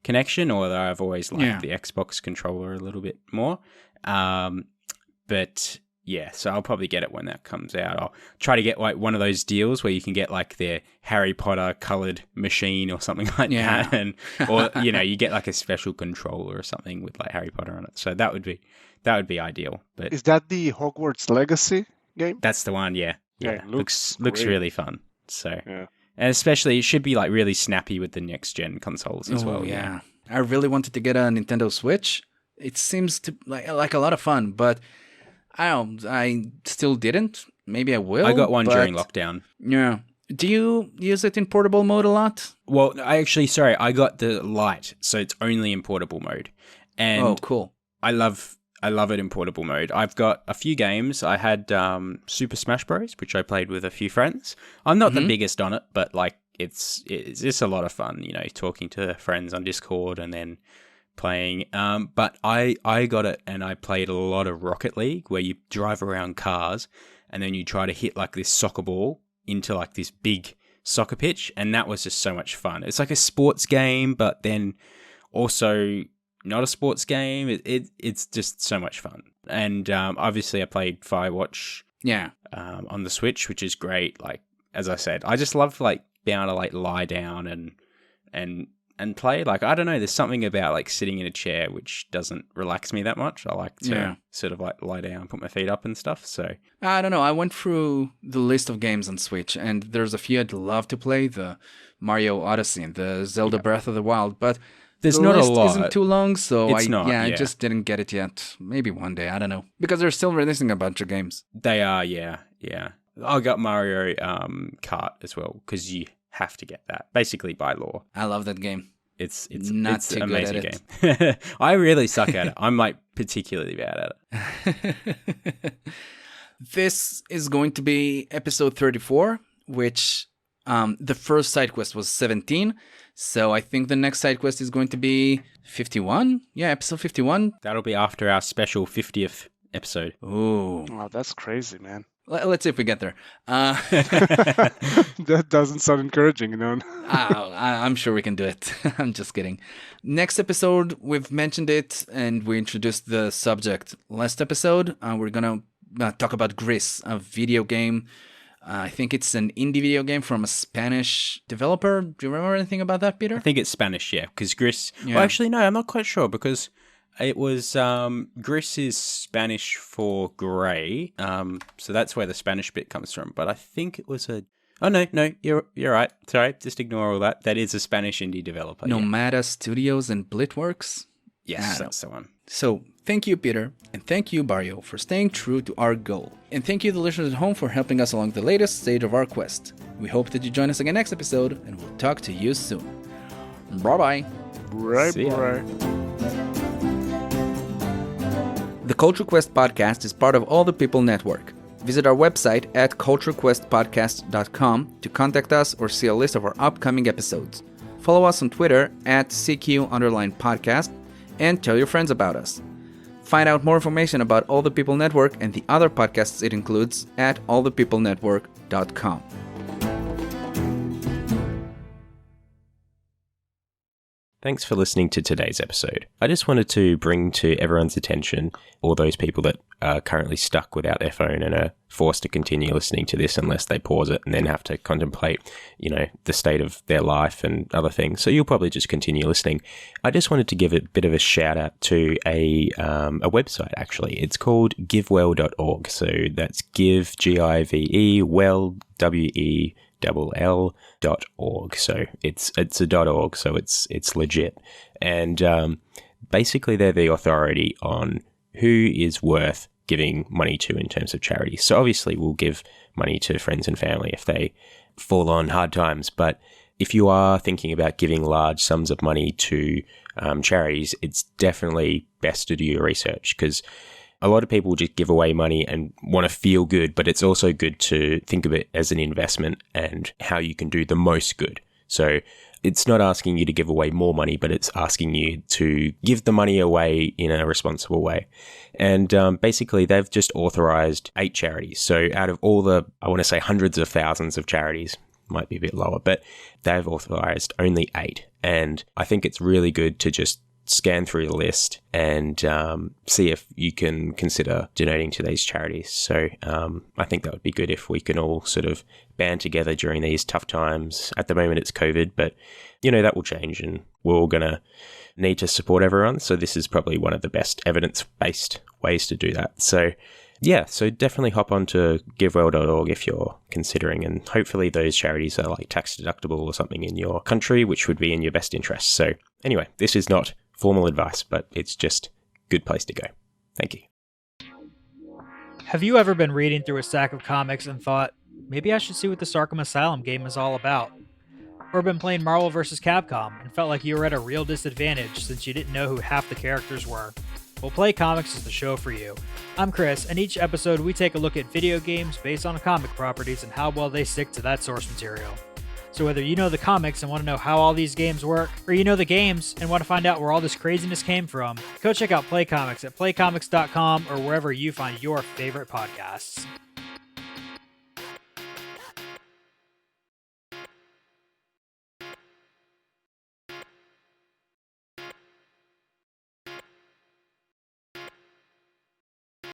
connection, or I've always liked the Xbox controller a little bit more. But Yeah, so I'll probably get it when that comes out. I'll try to get like one of those deals where you can get like their Harry Potter coloured machine or something like that, and or you get like a special controller or something with like Harry Potter on it. So that would be ideal. But Is that the Hogwarts Legacy game? that's the one. Yeah, Yeah, it looks great. really fun. So Yeah. and especially it should be like really snappy with the next gen consoles as well. Yeah, I really wanted to get a Nintendo Switch. It seems to like a lot of fun, but I still didn't. Maybe I will. I got one but, during lockdown. Yeah. Do you use it in portable mode a lot? Well, I got the Lite, so it's only in portable mode. And oh, cool. I love it in portable mode. I've got a few games. I had Super Smash Bros, which I played with a few friends. I'm not the biggest on it, but like it's just a lot of fun, talking to friends on Discord and then playing. But I got it and I played a lot of Rocket League, where you drive around cars and then you try to hit like this soccer ball into like this big soccer pitch, and that was just so much fun. It's like a sports game, but then also not a sports game. It's just so much fun. And obviously I played Firewatch on the Switch, which is great. Like, as I said, I just love like being able to like lie down and play. Like, I don't know, there's something about like sitting in a chair which doesn't relax me that much. I like to sort of like lie down, put my feet up and stuff. So I don't know. I went through the list of games on Switch, and there's a few I'd love to play: the Mario Odyssey and the Zelda Breath of the Wild. But there's the not list a lot. Isn't too long, so I just just didn't get it yet. Maybe one day. I don't know, because they're still releasing a bunch of games. They are, yeah. I got Mario Kart as well, because you have to get that basically by law. I love that game. It's Not too an amazing good at game. I really suck at it. I'm like particularly bad at it. This is going to be episode 34, which the first side quest was 17. So I think the next side quest is going to be 51. Yeah, episode 51. That'll be after our special 50th episode. Ooh. Wow, that's crazy, man. Let's see if we get there. That doesn't sound encouraging, I'm sure we can do it. I'm just kidding. Next episode, we've mentioned it and we introduced the subject last episode. We're going to talk about Gris, a video game. I think it's an indie video game from a Spanish developer. Do you remember anything about that, Peter? I think it's Spanish, yeah, because Gris... Yeah. Well, actually, no, I'm not quite sure, because it was... Gris is Spanish for grey, so that's where the Spanish bit comes from, but I think it was a... Oh, no, you're right. Sorry, just ignore all that. That is a Spanish indie developer. Nomada Studios and Blitworks? Yes, that's the one. So, thank you, Peter, and thank you, Barrio, for staying true to our goal. And thank you, the listeners at home, for helping us along the latest stage of our quest. We hope that you join us again next episode, and we'll talk to you soon. Bye-bye. Bye-bye. The Culture Quest podcast is part of All the People Network. Visit our website at culturequestpodcast.com to contact us or see a list of our upcoming episodes. Follow us on Twitter at CQ_podcast and tell your friends about us. Find out more information about All the People Network and the other podcasts it includes at allthepeoplenetwork.com. Thanks for listening to today's episode. I just wanted to bring to everyone's attention all those people that are currently stuck without their phone and are forced to continue listening to this unless they pause it and then have to contemplate, the state of their life and other things. So you'll probably just continue listening. I just wanted to give a bit of a shout out to a website, actually. It's called givewell.org. So that's give, G-I-V-E, well, WELL.org. So it's a .org, so it's legit. And basically they're the authority on who is worth giving money to in terms of charity. So obviously we'll give money to friends and family if they fall on hard times. But if you are thinking about giving large sums of money to charities, it's definitely best to do your research, because a lot of people just give away money and want to feel good, but it's also good to think of it as an investment and how you can do the most good. So it's not asking you to give away more money, but it's asking you to give the money away in a responsible way. And basically, they've just authorized 8 charities. So out of all the, I want to say hundreds of thousands of charities, might be a bit lower, but they've authorized only 8. And I think it's really good to just scan through the list and see if you can consider donating to these charities. So I think that would be good if we can all sort of band together during these tough times. At the moment it's COVID, but that will change and we're all going to need to support everyone. So this is probably one of the best evidence-based ways to do that. So yeah, so definitely hop on to givewell.org if you're considering, and hopefully those charities are like tax deductible or something in your country, which would be in your best interest. So anyway, this is not formal advice, but it's just a good place to go. Thank you. Have you ever been reading through a stack of comics and thought, maybe I should see what this Arkham Asylum game is all about? Or been playing Marvel vs. Capcom and felt like you were at a real disadvantage since you didn't know who half the characters were? Well, Play Comics is the show for you. I'm Chris, and each episode we take a look at video games based on comic properties and how well they stick to that source material. So whether you know the comics and want to know how all these games work, or you know the games and want to find out where all this craziness came from, go check out Play Comics at playcomics.com or wherever you find your favorite podcasts.